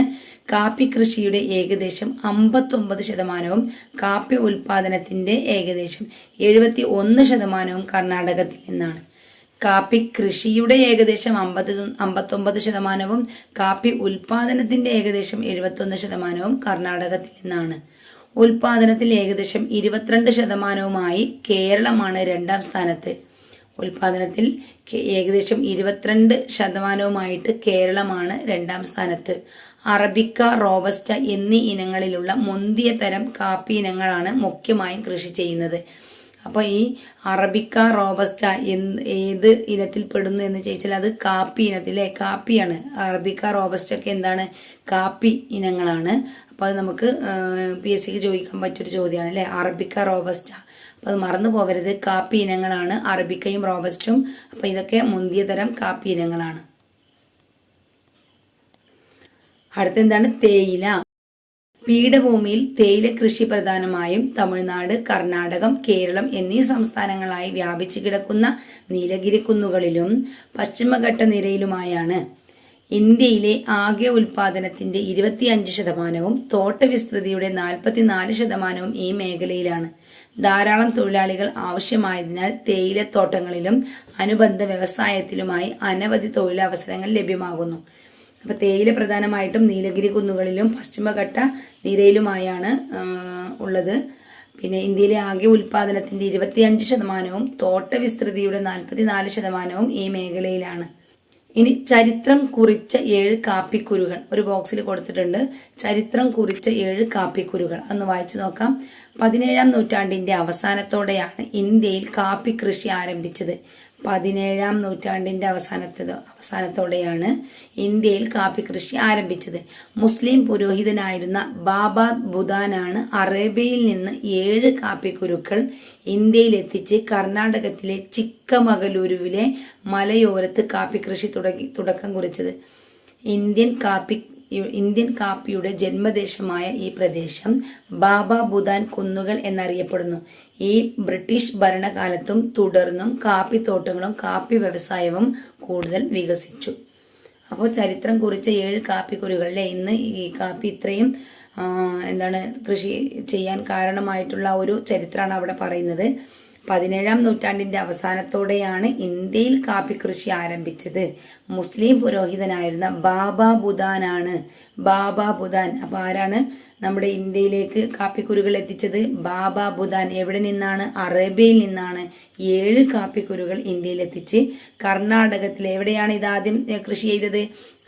കാപ്പി കൃഷിയുടെ ഏകദേശം 59%, കാപ്പി ഉൽപാദനത്തിന്റെ ഏകദേശം 71% കർണാടകത്തിൽ നിന്നാണ്. കാപ്പി കൃഷിയുടെ ഏകദേശം 59%, കാപ്പി ഉൽപാദനത്തിന്റെ ഏകദേശം 71% കർണാടകത്തിൽ നിന്നാണ്. ഉൽപാദനത്തിൽ ഏകദേശം 22%, കേരളമാണ് 2-ാം സ്ഥാനത്ത്. ഉൽപാദനത്തിൽ ഏകദേശം 22% കേരളമാണ് 2-ാം സ്ഥാനത്ത്. അറബിക്ക, റോബസ്റ്റ എന്നീ ഇനങ്ങളിലുള്ള മുന്തിയ തരം കാപ്പി ഇനങ്ങളാണ് മുഖ്യമായും കൃഷി ചെയ്യുന്നത്. അപ്പോൾ ഈ അറബിക്ക റോബസ്റ്റ ഏത് ഇനത്തിൽ പെടുന്നു എന്ന് ചോദിച്ചാൽ അത് കാപ്പി ഇനത്തിലെ കാപ്പിയാണ്. അറബിക്ക റോബസ്റ്റ ഒക്കെ എന്താണ്? കാപ്പി ഇനങ്ങളാണ്. അപ്പോൾ അത് നമുക്ക് PSC ചോദിക്കാൻ പറ്റിയൊരു ചോദ്യമാണ് അല്ലേ, അറബിക്ക റോബസ്റ്റ. അപ്പോൾ അത് മറന്നു പോകരുത്, കാപ്പി ഇനങ്ങളാണ് അറബിക്കയും റോബസ്റ്റും. അപ്പോൾ ഇതൊക്കെ മുന്തിയ തരം കാപ്പി ഇനങ്ങളാണ്. അടുത്തെന്താണ്? തേയില. പീഠഭൂമിയിൽ തേയില കൃഷി പ്രധാനമായും തമിഴ്നാട്, കർണാടകം, കേരളം എന്നീ സംസ്ഥാനങ്ങളായി വ്യാപിച്ചു കിടക്കുന്ന നീലഗിരി കുന്നുകളിലും പശ്ചിമഘട്ട നിരയിലുമായാണ്. ഇന്ത്യയിലെ ആകെ ഉൽപാദനത്തിന്റെ 25%വും തോട്ടവിസ്തൃതിയുടെ 44%വും ഈ മേഖലയിലാണ്. ധാരാളം തൊഴിലാളികൾ ആവശ്യമായതിനാൽ തേയിലത്തോട്ടങ്ങളിലും അനുബന്ധ വ്യവസായത്തിലുമായി അനവധി തൊഴിലവസരങ്ങൾ ലഭ്യമാകുന്നു. അപ്പൊ തേയില പ്രധാനമായിട്ടും നീലഗിരി കുന്നുകളിലും പശ്ചിമഘട്ട നിരയിലുമായാണ് ഉള്ളത്. പിന്നെ ഇന്ത്യയിലെ ആകെ ഉൽപാദനത്തിന്റെ 25%വും തോട്ടവിസ്തൃതിയുടെ 44%വും ഈ മേഖലയിലാണ്. ഇനി ചരിത്രം കുറിച്ച 7 കാപ്പിക്കുരുകൾ ഒരു ബോക്സിൽ കൊടുത്തിട്ടുണ്ട്. ചരിത്രം കുറിച്ച 7 കാപ്പിക്കുരുകൾ ഒന്ന് വായിച്ചു നോക്കാം. 17-ാം നൂറ്റാണ്ടിന്റെ അവസാനത്തോടെയാണ് ഇന്ത്യയിൽ കാപ്പി കൃഷി ആരംഭിച്ചത്. 17-ാം നൂറ്റാണ്ടിന്റെ അവസാനത്തോടെയാണ് ഇന്ത്യയിൽ കാപ്പി കൃഷി ആരംഭിച്ചത്. മുസ്ലിം പുരോഹിതനായിരുന്ന ബാബ ബുദാനാണ് അറേബ്യയിൽ നിന്ന് 7 കാപ്പിക്കുരുക്കൾ ഇന്ത്യയിലെത്തിച്ച് കർണാടകത്തിലെ ചിക്കമഗലൂരുവിലെ മലയോരത്ത് കാപ്പി കൃഷി തുടക്കം കുറിച്ചത്. ഇന്ത്യൻ കാപ്പിയുടെ ജന്മദേശമായ ഈ പ്രദേശം ബാബ ബുദാൻ കുന്നുകൾ എന്നറിയപ്പെടുന്നു. ഈ ബ്രിട്ടീഷ് ഭരണകാലത്തും തുടർന്നും കാപ്പിത്തോട്ടങ്ങളും കാപ്പി വ്യവസായവും കൂടുതൽ വികസിച്ചു. അപ്പോൾ ചരിത്രം കുറിച്ച 7 കാപ്പിക്കുരുകളിലെ ഇന്ന് ഈ കാപ്പി ഇത്രയും കൃഷി ചെയ്യാൻ കാരണമായിട്ടുള്ള ഒരു ചരിത്രമാണ് അവിടെ പറയുന്നത്. 17-ാം നൂറ്റാണ്ടിന്റെ അവസാനത്തോടെയാണ് ഇന്ത്യയിൽ കാപ്പി കൃഷി ആരംഭിച്ചത്. മുസ്ലിം പുരോഹിതനായിരുന്ന ബാബ ബുദാനാണ്. ബാബ ബുദാൻ. അപ്പൊ ആരാണ് നമ്മുടെ ഇന്ത്യയിലേക്ക് കാപ്പിക്കുരുകൾ എത്തിച്ചത്? ബാബ ബുദാൻ. എവിടെ നിന്നാണ്? അറേബ്യയിൽ നിന്നാണ് 7 കാപ്പിക്കുരുകൾ ഇന്ത്യയിൽ എത്തിച്ച് കർണാടകത്തിലെ, എവിടെയാണ് ഇതാദ്യം കൃഷി ചെയ്തത്?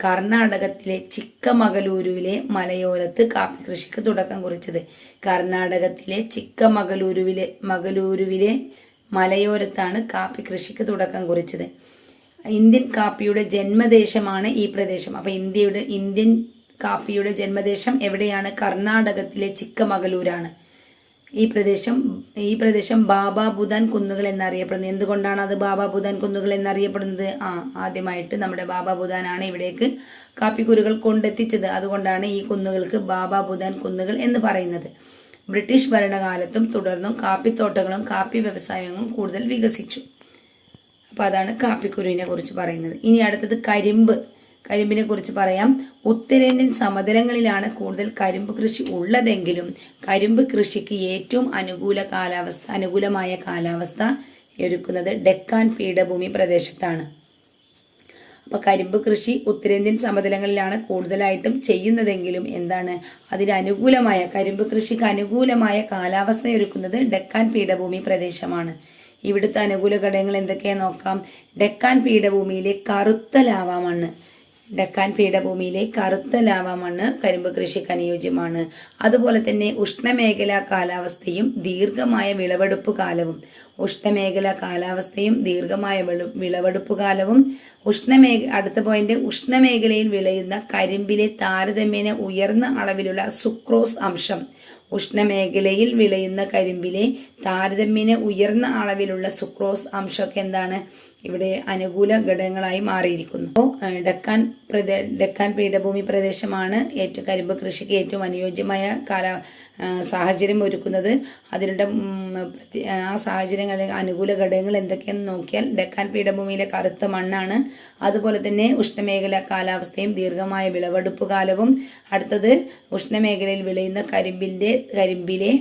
കർണാടകത്തിലെ ചിക്കമഗലൂരുവിലെ മലയോരത്ത് കാപ്പി കൃഷിക്ക് തുടക്കം കുറിച്ചത്. കർണാടകത്തിലെ ചിക്കമഗലൂരുവിലെ മലയോരത്താണ് കാപ്പി കൃഷിക്ക് തുടക്കം കുറിച്ചത്. ഇന്ത്യൻ കാപ്പിയുടെ ജന്മദേശമാണ് ഈ പ്രദേശം. അപ്പൊ ഇന്ത്യൻ കാപ്പിയുടെ ജന്മദേശം എവിടെയാണ്? കർണാടകത്തിലെ ചിക്കമഗലൂരാണ്. ഈ പ്രദേശം ബാബ ബുദാൻ കുന്നുകൾ എന്നറിയപ്പെടുന്നത്. എന്തുകൊണ്ടാണ് അത് ബാബ ബുദാൻ കുന്നുകൾ എന്നറിയപ്പെടുന്നത്? ആദ്യമായിട്ട് നമ്മുടെ ബാബ ബുദാനാണ് ഇവിടേക്ക് കാപ്പിക്കുരുകൾ കൊണ്ടെത്തിച്ചത്. അതുകൊണ്ടാണ് ഈ കുന്നുകൾക്ക് ബാബ ബുദാൻ കുന്നുകൾ എന്ന് പറയുന്നത്. ബ്രിട്ടീഷ് ഭരണകാലത്തും തുടർന്നും കാപ്പിത്തോട്ടങ്ങളും കാപ്പി വ്യവസായങ്ങളും കൂടുതൽ വികസിച്ചു. അപ്പൊ അതാണ് കാപ്പിക്കുരുവിനെ കുറിച്ച് പറയുന്നത്. ഇനി അടുത്തത് കരിമ്പിനെ കുറിച്ച് പറയാം. ഉത്തരേന്ത്യൻ സമതലങ്ങളിലാണ് കൂടുതൽ കരിമ്പ് കൃഷി ഉള്ളതെങ്കിലും കരിമ്പ് കൃഷിക്ക് ഏറ്റവും അനുകൂലമായ കാലാവസ്ഥ ഒരുക്കുന്നത് ഡെക്കാൻ പീഠഭൂമി പ്രദേശത്താണ്. അപ്പൊ കരിമ്പ് കൃഷി ഉത്തരേന്ത്യൻ സമതലങ്ങളിലാണ് കൂടുതലായിട്ടും ചെയ്യുന്നതെങ്കിലും കരിമ്പ് കൃഷിക്ക് അനുകൂലമായ കാലാവസ്ഥ ഒരുക്കുന്നത് ഡെക്കാൻ പീഠഭൂമി പ്രദേശമാണ്. ഇവിടുത്തെ അനുകൂല ഘടകങ്ങൾ എന്തൊക്കെയാ നോക്കാം. ഡെക്കാൻ പീഠഭൂമിയിലെ കറുത്ത ലാവാ മണ്ണ് കരിമ്പ് കൃഷിക്ക് അനുയോജ്യമാണ്. അതുപോലെ തന്നെ ഉഷ്ണമേഖലാ കാലാവസ്ഥയും ദീർഘമായ വിളവെടുപ്പ് കാലവും അടുത്ത പോയിന്റ്, ഉഷ്ണമേഖലയിൽ വിളയുന്ന കരിമ്പിലെ താരതമ്യേന ഉയർന്ന അളവിലുള്ള സുക്രോസ് അംശം. ഉഷ്ണമേഖലയിൽ വിളയുന്ന കരിമ്പിലെ താരതമ്യേന ഉയർന്ന അളവിലുള്ള സുക്രോസ് അംശമൊക്കെ ഇവിടെ അനുകൂല ഘടകങ്ങളായി മാറിയിരിക്കുന്നു. ഡെക്കാൻ പീഠഭൂമി പ്രദേശമാണ് കരിമ്പ് കൃഷിക്ക് ഏറ്റവും അനുയോജ്യമായ സാഹചര്യം ഒരുക്കുന്നത്. അതിനുള്ള ആ സാഹചര്യങ്ങളിൽ അനുകൂല ഘടകങ്ങൾ എന്തൊക്കെയെന്ന് നോക്കിയാൽ ഡെക്കാൻ പീഠഭൂമിയിലെ കറുത്ത മണ്ണാണ്. അതുപോലെ തന്നെ ഉഷ്ണമേഖല കാലാവസ്ഥയും ദീർഘമായ വിളവെടുപ്പ് കാലവും. അടുത്തത് ഉഷ്ണമേഖലയിൽ വിളയുന്ന കരിമ്പിലെ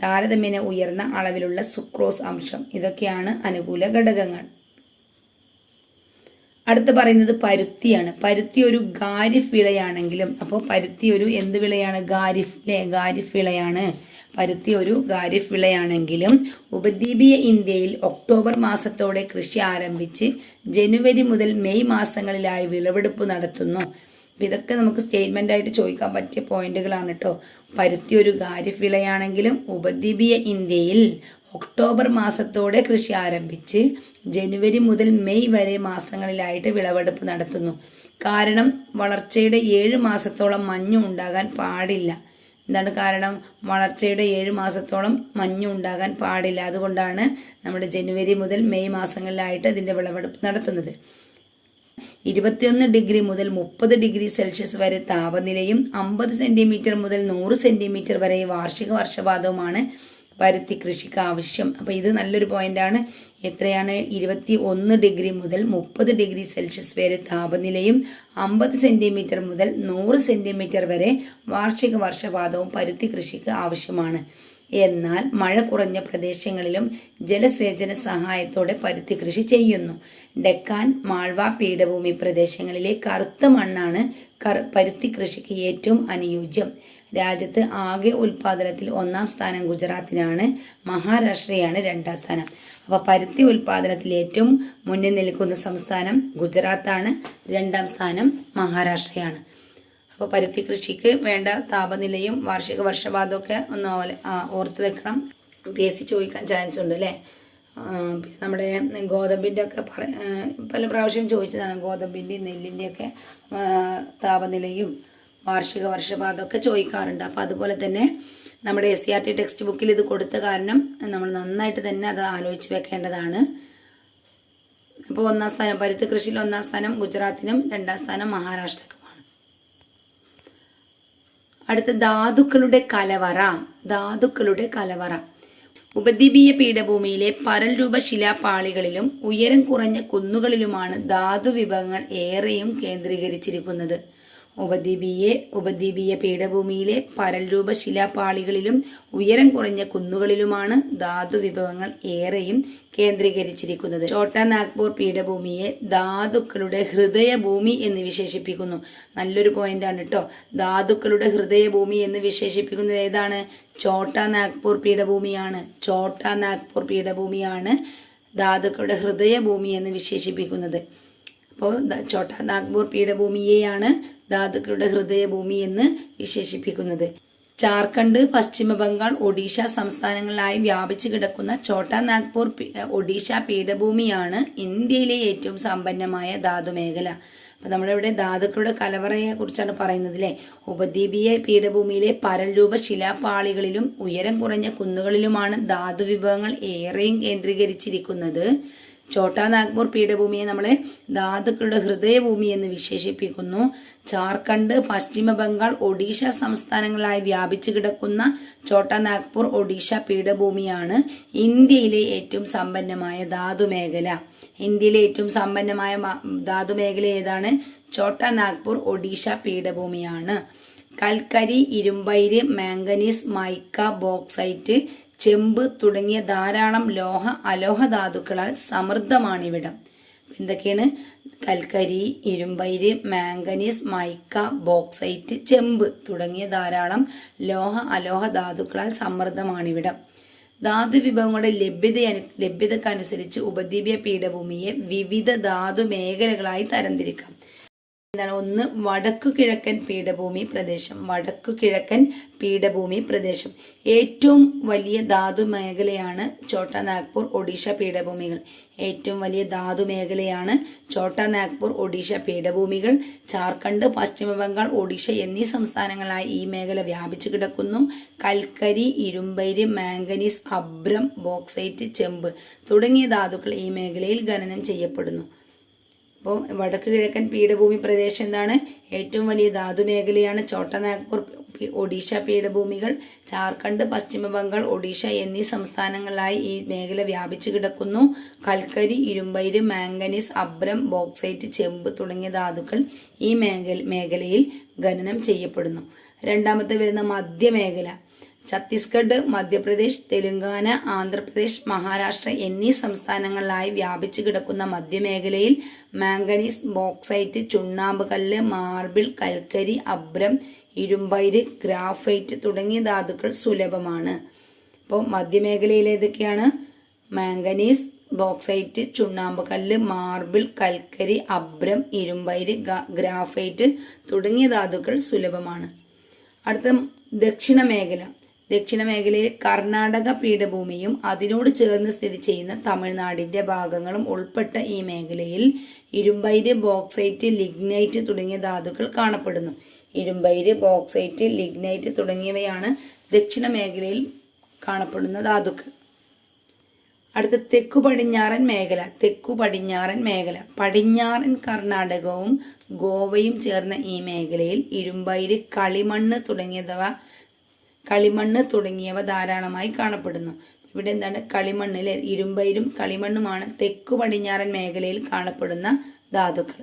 താരതമ്യേന ഉയർന്ന അളവിലുള്ള സുക്രോസ് അംശം. ഇതൊക്കെയാണ് അനുകൂല ഘടകങ്ങൾ. അടുത്ത് പറയുന്നത് പരുത്തിയാണ്. പരുത്തി ഒരു ഖാരിഫ് വിളയാണെങ്കിലും, അപ്പോൾ പരുത്തി ഒരു എന്ത് വിളയാണ്? ഖാരിഫ് വിളയാണ്. പരുത്തി ഒരു ഖാരിഫ് വിളയാണെങ്കിലും ഉപദ്വീപീയ ഇന്ത്യയിൽ ഒക്ടോബർ മാസത്തോടെ കൃഷി ആരംഭിച്ച് ജനുവരി മുതൽ മെയ് മാസങ്ങളിലായി വിളവെടുപ്പ് നടത്തുന്നു. ഇതൊക്കെ നമുക്ക് സ്റ്റേറ്റ്മെന്റ് ആയിട്ട് ചോദിക്കാൻ പറ്റിയ പോയിന്റുകളാണ് കേട്ടോ. പരുത്തി ഒരു ഖാരിഫ് വിളയാണെങ്കിലും ഉപദ്വീപീയ ഇന്ത്യയിൽ ഒക്ടോബർ മാസത്തോടെ കൃഷി ആരംഭിച്ച് ജനുവരി മുതൽ മെയ് വരെ മാസങ്ങളിലായിട്ട് വിളവെടുപ്പ് നടത്തുന്നു. കാരണം വളർച്ചയുടെ 7 മാസത്തോളം മഞ്ഞ് ഉണ്ടാകാൻ പാടില്ല. എന്താണ് കാരണം? വളർച്ചയുടെ 7 മാസത്തോളം മഞ്ഞ് ഉണ്ടാകാൻ പാടില്ല. അതുകൊണ്ടാണ് നമ്മുടെ ജനുവരി മുതൽ മെയ് മാസങ്ങളിലായിട്ട് ഇതിൻ്റെ വിളവെടുപ്പ് നടത്തുന്നത്. 21 ഡിഗ്രി മുതൽ 30 ഡിഗ്രി സെൽഷ്യസ് വരെ താപനിലയും 50 സെന്റിമീറ്റർ മുതൽ 100 സെന്റിമീറ്റർ വരെ വാർഷിക വർഷപാതവുമാണ് പരുത്തി കൃഷിക്ക് ആവശ്യം. അപ്പോൾ ഇത് നല്ലൊരു പോയിന്റാണ്. എത്രയാണ്? 21 ഡിഗ്രി മുതൽ 30 ഡിഗ്രി സെൽഷ്യസ് വരെ താപനിലയും 50 സെന്റിമീറ്റർ മുതൽ 100 സെന്റിമീറ്റർ വരെ വാർഷിക വർഷപാതവും പരുത്തി കൃഷിക്ക് ആവശ്യമാണ്. എന്നാൽ മഴ കുറഞ്ഞ പ്രദേശങ്ങളിലും ജലസേചന സഹായത്തോടെ പരുത്തി കൃഷി ചെയ്യുന്നു. ഡെക്കാൻ, മാൾവ പീഠഭൂമി പ്രദേശങ്ങളിലെ കറുത്ത മണ്ണാണ് പരുത്തി കൃഷിക്ക് ഏറ്റവും അനുയോജ്യം. രാജ്യത്ത് ആകെ ഉൽപാദനത്തിൽ 1-ാം സ്ഥാനം ഗുജറാത്തിനാണ്. മഹാരാഷ്ട്രയാണ് 2-ാം സ്ഥാനം. അപ്പോൾ പരുത്തി ഉൽപാദനത്തിൽ ഏറ്റവും മുന്നിൽ നിൽക്കുന്ന സംസ്ഥാനം ഗുജറാത്താണ്, 2-ാം സ്ഥാനം മഹാരാഷ്ട്രയാണ്. അപ്പോൾ പരുത്തി കൃഷിക്ക് വേണ്ട താപനിലയും വാർഷിക വർഷപാതമൊക്കെ ഒന്ന് ഓർത്ത് വെക്കണം. PSC ചോദിക്കാൻ ചാൻസ് ഉണ്ട് അല്ലേ? നമ്മുടെ ഗോതമ്പിൻ്റെ ഒക്കെ പല പ്രാവശ്യം ചോദിച്ചതാണ്. ഗോതമ്പിൻ്റെയും നെല്ലിൻ്റെയൊക്കെ താപനിലയും വാർഷിക വർഷപാതമൊക്കെ ചോദിക്കാറുണ്ട്. അപ്പോൾ അതുപോലെ തന്നെ നമ്മുടെ SCERT ടെക്സ്റ്റ് ബുക്കിൽ ഇത് കൊടുത്ത കാരണം നമ്മൾ നന്നായിട്ട് തന്നെ അത് ആലോചിച്ച് വെക്കേണ്ടതാണ്. അപ്പോൾ 1-ാം സ്ഥാനം പരുത്തി കൃഷിയിൽ 1-ാം സ്ഥാനം ഗുജറാത്തിനും 2-ാം സ്ഥാനം മഹാരാഷ്ട്രക്കുമാണ്. അടുത്ത ധാതുക്കളുടെ കലവറ. ധാതുക്കളുടെ കലവറ. ഉപദ്വീപീയ പീഠഭൂമിയിലെ പരൽ രൂപ ശിലാപാളികളിലും ഉയരം കുറഞ്ഞ കുന്നുകളിലുമാണ് ധാതു വിഭവങ്ങൾ ഏറെയും കേന്ദ്രീകരിച്ചിരിക്കുന്നത്. ഉപദ്വീപീയ പീഠഭൂമിയിലെ പരൽ രൂപ ശിലാപാളികളിലും ഉയരം കുറഞ്ഞ കുന്നുകളിലുമാണ് ധാതു വിഭവങ്ങൾ ഏറെയും കേന്ദ്രീകരിച്ചിരിക്കുന്നത്. ഛോട്ടാ നാഗ്പൂർ പീഠഭൂമിയെ ധാതുക്കളുടെ ഹൃദയഭൂമി എന്ന് വിശേഷിപ്പിക്കുന്നു. നല്ലൊരു പോയിന്റാണ് കേട്ടോ. ധാതുക്കളുടെ ഹൃദയഭൂമി എന്ന് വിശേഷിപ്പിക്കുന്നത് ഏതാണ്? ഛോട്ടാ നാഗ്പൂർ പീഠഭൂമിയാണ്. ഛോട്ടാ നാഗ്പൂർ പീഠഭൂമിയാണ് ധാതുക്കളുടെ ഹൃദയഭൂമി എന്ന് വിശേഷിപ്പിക്കുന്നത്. അപ്പോൾ ഛോട്ടാ നാഗ്പൂർ പീഠഭൂമിയെയാണ് ധാതുക്കളുടെ ഹൃദയഭൂമി എന്ന് വിശേഷിപ്പിക്കുന്നത്. ജാർഖണ്ഡ്, പശ്ചിമ ബംഗാൾ, ഒഡീഷ സംസ്ഥാനങ്ങളിലായി വ്യാപിച്ചു കിടക്കുന്ന ഛോട്ടാ നാഗ്പൂർ ഒഡീഷ പീഠഭൂമിയാണ് ഇന്ത്യയിലെ ഏറ്റവും സമ്പന്നമായ ധാതുമേഖല. അപ്പൊ നമ്മളിവിടെ ധാതുക്കളുടെ കലവറയെ കുറിച്ചാണ് പറയുന്നത് അല്ലേ? ഉപദ്വീപീയ പീഠഭൂമിയിലെ പരൽ രൂപ ശിലാപാളികളിലും ഉയരം കുറഞ്ഞ കുന്നുകളിലുമാണ് ധാതു വിഭവങ്ങൾ ഏറെയും കേന്ദ്രീകരിച്ചിരിക്കുന്നത്. ഛോട്ടാ നാഗ്പൂർ പീഠഭൂമിയെ നമ്മളെ ധാതുക്കളുടെ ഹൃദയഭൂമി എന്ന് വിശേഷിപ്പിക്കുന്നു. ജാർഖണ്ഡ്, പശ്ചിമ ബംഗാൾ, ഒഡീഷ സംസ്ഥാനങ്ങളായി വ്യാപിച്ചു കിടക്കുന്ന ഛോട്ടാ നാഗ്പൂർ ഒഡീഷ പീഠഭൂമിയാണ് ഇന്ത്യയിലെ ഏറ്റവും സമ്പന്നമായ ധാതുമേഖല. ഇന്ത്യയിലെ ഏറ്റവും സമ്പന്നമായ ധാതുമേഖല ഏതാണ്? ഛോട്ടാ നാഗ്പൂർ ഒഡീഷ പീഠഭൂമിയാണ്. കൽക്കരി, ഇരുമ്പയിര്, മാംഗനീസ്, മൈക്ക, ബോക്സൈറ്റ്, ചെമ്പ് തുടങ്ങിയ ധാരാളം അലോഹ ധാതുക്കളാൽ സമൃദ്ധമാണിവിടം. എന്തൊക്കെയാണ്? കൽക്കരി, ഇരുമ്പയിര്, മാംഗനീസ്, മൈക്ക, ബോക്സൈറ്റ്, ചെമ്പ് തുടങ്ങിയ ധാരാളം അലോഹ ധാതുക്കളാൽ സമൃദ്ധമാണിവിടം. ധാതു വിഭവങ്ങളുടെ ലഭ്യതക്കനുസരിച്ച് ഉപദ്വീപീയ പീഠഭൂമിയെ വിവിധ ധാതു മേഖലകളായി തരംതിരിക്കാം. എന്താണ്? ഒന്ന്, വടക്കു കിഴക്കൻ പീഠഭൂമി പ്രദേശം. വടക്കു കിഴക്കൻ പീഠഭൂമി പ്രദേശം ഏറ്റവും വലിയ ധാതു മേഖലയാണ് ഛോട്ടാ നാഗ്പൂർ ഒഡീഷ പീഠഭൂമികൾ. ഏറ്റവും വലിയ ധാതു മേഖലയാണ് ഛോട്ടാ നാഗ്പൂർ ഒഡീഷ പീഠഭൂമികൾ. ജാർഖണ്ഡ്, പശ്ചിമ ബംഗാൾ, ഒഡീഷ എന്നീ സംസ്ഥാനങ്ങളായി ഈ മേഖല വ്യാപിച്ചു കിടക്കുന്നു. കൽക്കരി, ഇരുമ്പയിര്, മാംഗനീസ്, അഭ്രം, ബോക്സൈറ്റ്, ചെമ്പ് തുടങ്ങിയ ധാതുക്കൾ ഈ മേഖലയിൽ ഖനനം ചെയ്യപ്പെടുന്നു. അപ്പോൾ വടക്ക് കിഴക്കൻ പീഠഭൂമി പ്രദേശം എന്താണ്? ഏറ്റവും വലിയ ധാതുമേഖലയാണ് ഛോട്ടാ നാഗ്പൂർ ഒഡീഷ പീഠഭൂമികൾ. ജാർഖണ്ഡ്, പശ്ചിമ ബംഗാൾ, ഒഡീഷ എന്നീ സംസ്ഥാനങ്ങളിലായി ഈ മേഖല വ്യാപിച്ചു കിടക്കുന്നു. കൽക്കരി, ഇരുമ്പയിര്, മാംഗനീസ്, അഭ്രം, ബോക്സൈറ്റ്, ചെമ്പ് തുടങ്ങിയ ധാതുക്കൾ ഈ മേഖലയിൽ ഖനനം ചെയ്യപ്പെടുന്നു. രണ്ടാമത്തെ വരുന്ന മധ്യമേഖല. ഛത്തീസ്ഗഡ്, മധ്യപ്രദേശ്, തെലുങ്കാന, ആന്ധ്രാപ്രദേശ്, മഹാരാഷ്ട്ര എന്നീ സംസ്ഥാനങ്ങളിലായി വ്യാപിച്ചു കിടക്കുന്ന മധ്യമേഖലയിൽ മാംഗനീസ്, ബോക്സൈറ്റ്, ചുണ്ണാമ്പ് കല്ല്, മാർബിൾ, കൽക്കരി, അഭ്രം, ഇരുമ്പയിര്, ഗ്രാഫൈറ്റ് തുടങ്ങിയ ധാതുക്കൾ സുലഭമാണ്. അപ്പോൾ മധ്യമേഖലയിൽ ഏതൊക്കെയാണ്? മാംഗനീസ്, ബോക്സൈറ്റ്, ചുണ്ണാമ്പ് കല്ല്, മാർബിൾ, കൽക്കരി, അഭ്രം, ഇരുമ്പയിര്, ഗ്രാഫൈറ്റ് തുടങ്ങിയ ധാതുക്കൾ സുലഭമാണ്. അടുത്ത ദക്ഷിണ മേഖല. ദക്ഷിണ മേഖലയിൽ കർണാടക പീഠഭൂമിയും അതിനോട് ചേർന്ന് സ്ഥിതി ചെയ്യുന്ന തമിഴ്നാടിന്റെ ഭാഗങ്ങളും ഉൾപ്പെട്ട ഈ മേഖലയിൽ ഇരുമ്പയിര്, ബോക്സൈറ്റ്, ലിഗ്നൈറ്റ് തുടങ്ങിയ ധാതുക്കൾ കാണപ്പെടുന്നു. ഇരുമ്പയിര്, ബോക്സൈറ്റ്, ലിഗ്നൈറ്റ് തുടങ്ങിയവയാണ് ദക്ഷിണ മേഖലയിൽ കാണപ്പെടുന്ന ധാതുക്കൾ. അടുത്ത തെക്കു പടിഞ്ഞാറൻ മേഖല. പടിഞ്ഞാറൻ കർണാടകവും ഗോവയും ചേർന്ന ഈ മേഖലയിൽ ഇരുമ്പയിര്, കളിമണ്ണ് തുടങ്ങിയവ ധാരാളമായി കാണപ്പെടുന്നു. ഇവിടെ എന്താണ്? കളിമണ്ണിലെ ഇരുമ്പയിരും കളിമണ്ണുമാണ് തെക്കു പടിഞ്ഞാറൻ മേഖലയിൽ കാണപ്പെടുന്ന ധാതുക്കൾ.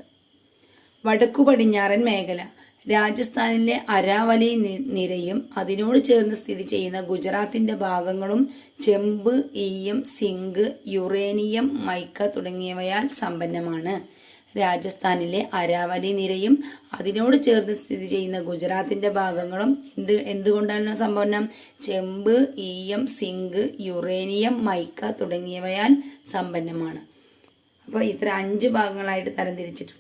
വടക്കു പടിഞ്ഞാറൻ മേഖല. രാജസ്ഥാനിലെ അരാവലി നിരയും അതിനോട് ചേർന്ന് സ്ഥിതി ചെയ്യുന്ന ഗുജറാത്തിന്റെ ഭാഗങ്ങളും ചെമ്പ്, ഈയം, സിങ്ക്, യുറേനിയം, മൈക്ക തുടങ്ങിയവയാൽ സമ്പന്നമാണ്. രാജസ്ഥാനിലെ അരാവലി നിരയും അതിനോട് ചേർന്ന് സ്ഥിതി ചെയ്യുന്ന ഗുജറാത്തിന്റെ ഭാഗങ്ങളും എന്തുകൊണ്ടാണ് സമ്പന്നം? ചെമ്പ്, ഈയം, സിങ്ക്, യുറേനിയം, മൈക്ക തുടങ്ങിയവയാൽ സമ്പന്നമാണ്. അപ്പോൾ ഇത്ര 5 ഭാഗങ്ങളായിട്ട് തരംതിരിച്ചിട്ടുണ്ട്.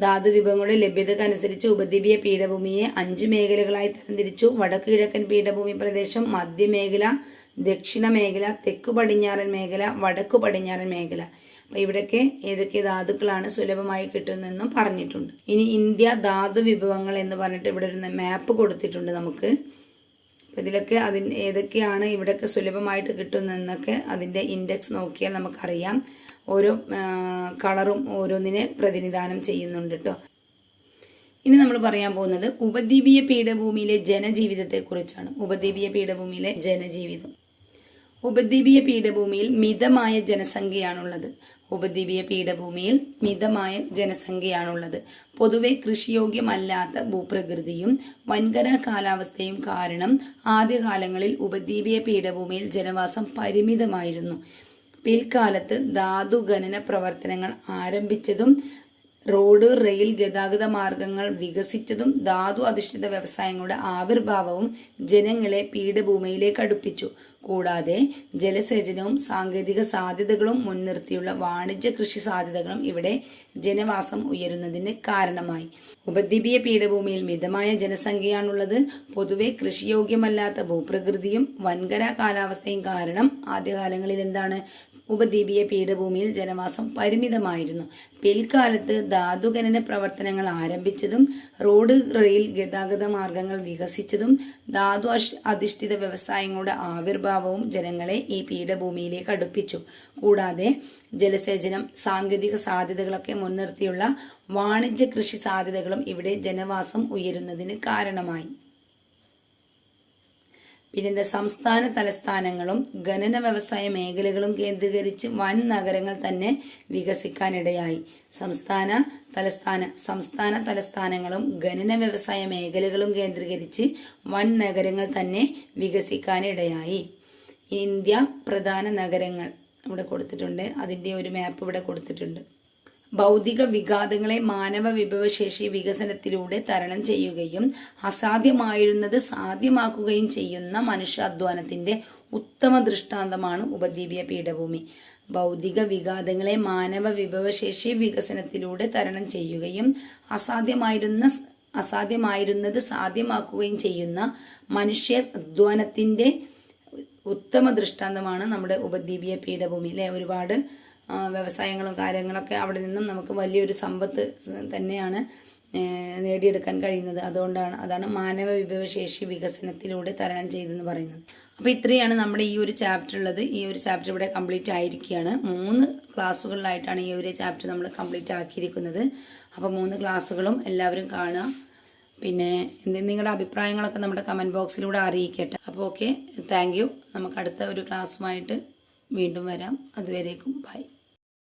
ധാതു വിഭവങ്ങളുടെ ലഭ്യതക്കനുസരിച്ച് ഉപദ്വീപീയ പീഠഭൂമിയെ 5 മേഖലകളായി തരംതിരിച്ചു. വടക്കു കിഴക്കൻ പീഠഭൂമി പ്രദേശം, മധ്യമേഖല, ദക്ഷിണ മേഖല, തെക്കു പടിഞ്ഞാറൻ മേഖല, വടക്കു പടിഞ്ഞാറൻ മേഖല. അപ്പൊ ഇവിടൊക്കെ ഏതൊക്കെ ധാതുക്കളാണ് സുലഭമായി കിട്ടുന്നതെന്നും പറഞ്ഞിട്ടുണ്ട്. ഇനി ഇന്ത്യ ധാതു വിഭവങ്ങൾ എന്ന് പറഞ്ഞിട്ട് ഇവിടെ ഒരു മാപ്പ് കൊടുത്തിട്ടുണ്ട് നമുക്ക്. ഇതിലൊക്കെ ഏതൊക്കെയാണ് ഇവിടൊക്കെ സുലഭമായിട്ട് കിട്ടുന്നതെന്നൊക്കെ അതിന്റെ ഇൻഡെക്സ് നോക്കിയാൽ നമുക്കറിയാം. ഓരോ കളറും ഓരോന്നിനെ പ്രതിനിധാനം ചെയ്യുന്നുണ്ട് കേട്ടോ. ഇനി നമ്മൾ പറയാൻ പോകുന്നത് ഉപദ്വീപീയ പീഠഭൂമിയിലെ ജനജീവിതത്തെക്കുറിച്ചാണ്. ഉപദ്വീപീയ പീഠഭൂമിയിലെ ജനജീവിതം. ഉപദ്വീപീയ പീഠഭൂമിയിൽ മിതമായ ജനസംഖ്യയാണുള്ളത്. പൊതുവെ കൃഷിയോഗ്യമല്ലാത്ത ഭൂപ്രകൃതിയും വൻകര കാലാവസ്ഥയും കാരണം ആദ്യകാലങ്ങളിൽ ഉപദ്വീപീയ പീഠഭൂമിയിൽ ജനവാസം പരിമിതമായിരുന്നു. പിൽക്കാലത്ത് ധാതുഖനന പ്രവർത്തനങ്ങൾ ആരംഭിച്ചതും റോഡ്, റെയിൽ ഗതാഗത മാർഗങ്ങൾ വികസിച്ചതും ധാതു അധിഷ്ഠിത വ്യവസായങ്ങളുടെ ആവിർഭാവവും ജനങ്ങളെ പീഠഭൂമിയിലേക്ക് അടുപ്പിച്ചു. കൂടാതെ ജലസേചനവും സാങ്കേതിക സാധ്യതകളും മുൻനിർത്തിയുള്ള വാണിജ്യ കൃഷി സാധ്യതകളും ഇവിടെ ജനവാസം ഉയരുന്നതിന് കാരണമായി. ഉപദ്വീപീയ പീഠഭൂമിയിൽ മിതമായ ജനസംഖ്യയാണുള്ളത്. പൊതുവെ കൃഷിയോഗ്യമല്ലാത്ത ഭൂപ്രകൃതിയും വൻകര കാലാവസ്ഥയും കാരണം ആദ്യകാലങ്ങളിൽ എന്താണ്? ഉപദ്വീപീയ പീഠഭൂമിയിൽ ജനവാസം പരിമിതമായിരുന്നു. പിൽക്കാലത്ത് ധാതുഖനന പ്രവർത്തനങ്ങൾ ആരംഭിച്ചതും റോഡ്, റെയിൽ ഗതാഗത മാർഗങ്ങൾ വികസിച്ചതും ധാതു അധിഷ്ഠിത വ്യവസായങ്ങളുടെ ആവിർഭാവവും ജനങ്ങളെ ഈ പീഠഭൂമിയിലേക്ക് അടുപ്പിച്ചു. കൂടാതെ ജലസേചനം, സാങ്കേതിക സാധ്യതകളൊക്കെ മുൻനിർത്തിയുള്ള വാണിജ്യ കൃഷി സാധ്യതകളും ഇവിടെ ജനവാസം ഉയരുന്നതിന് കാരണമായി. പിന്നെ സംസ്ഥാന തലസ്ഥാനങ്ങളും ഖനന വ്യവസായ മേഖലകളും കേന്ദ്രീകരിച്ച് വൻ നഗരങ്ങൾ തന്നെ വികസിക്കാനിടയായി. സംസ്ഥാന തലസ്ഥാനങ്ങളും ഖനന വ്യവസായ മേഖലകളും കേന്ദ്രീകരിച്ച് വൻ നഗരങ്ങൾ തന്നെ വികസിക്കാനിടയായി. ഇന്ത്യ പ്രധാന നഗരങ്ങൾ ഇവിടെ കൊടുത്തിട്ടുണ്ട്. അതിന്റെ ഒരു മാപ്പ് ഇവിടെ കൊടുത്തിട്ടുണ്ട്. ഭൗതിക വിഘാതങ്ങളെ മാനവ വിഭവശേഷി വികസനത്തിലൂടെ തരണം ചെയ്യുകയും അസാധ്യമായിരുന്നത് സാധ്യമാക്കുകയും ചെയ്യുന്ന മനുഷ്യാധ്വാനത്തിന്റെ ഉത്തമ ദൃഷ്ടാന്തമാണ് ഉപദ്വീപീയ പീഠഭൂമി. ഭൗതിക വിഘാതങ്ങളെ മാനവ വിഭവശേഷി വികസനത്തിലൂടെ തരണം ചെയ്യുകയും അസാധ്യമായിരുന്നത് സാധ്യമാക്കുകയും ചെയ്യുന്ന മനുഷ്യ അധ്വാനത്തിന്റെ ഉത്തമ ദൃഷ്ടാന്തമാണ് നമ്മുടെ ഉപദ്വീപീയ പീഠഭൂമി. അല്ലെ, ഒരുപാട് വ്യവസായങ്ങളും കാര്യങ്ങളൊക്കെ അവിടെ നിന്നും നമുക്ക് വലിയൊരു സമ്പത്ത് തന്നെയാണ് നേടിയെടുക്കാൻ കഴിയുന്നത്. അതാണ് മാനവ വിഭവശേഷി വികസനത്തിലൂടെ തരണം ചെയ്തെന്ന് പറയുന്നത്. അപ്പോൾ ഇത്രയാണ് നമ്മുടെ ഈ ഒരു ചാപ്റ്റർ ഉള്ളത്. ഈ ഒരു ചാപ്റ്റർ ഇവിടെ കംപ്ലീറ്റ് ആയിരിക്കുകയാണ്. 3 ക്ലാസ്സുകളിലായിട്ടാണ് ഈ ഒരു ചാപ്റ്റർ നമ്മൾ കംപ്ലീറ്റ് ആക്കിയിരിക്കുന്നത്. അപ്പോൾ 3 ക്ലാസ്സുകളും എല്ലാവരും കാണുക. പിന്നെ നിങ്ങളുടെ അഭിപ്രായങ്ങളൊക്കെ നമ്മുടെ കമന്റ് ബോക്സിലൂടെ അറിയിക്കട്ടെ. അപ്പോൾ ഓക്കെ, താങ്ക് യു. നമുക്ക് അടുത്ത ഒരു ക്ലാസ്സുമായിട്ട് വീണ്ടും വരാം. അതുവരേക്കും ബൈ.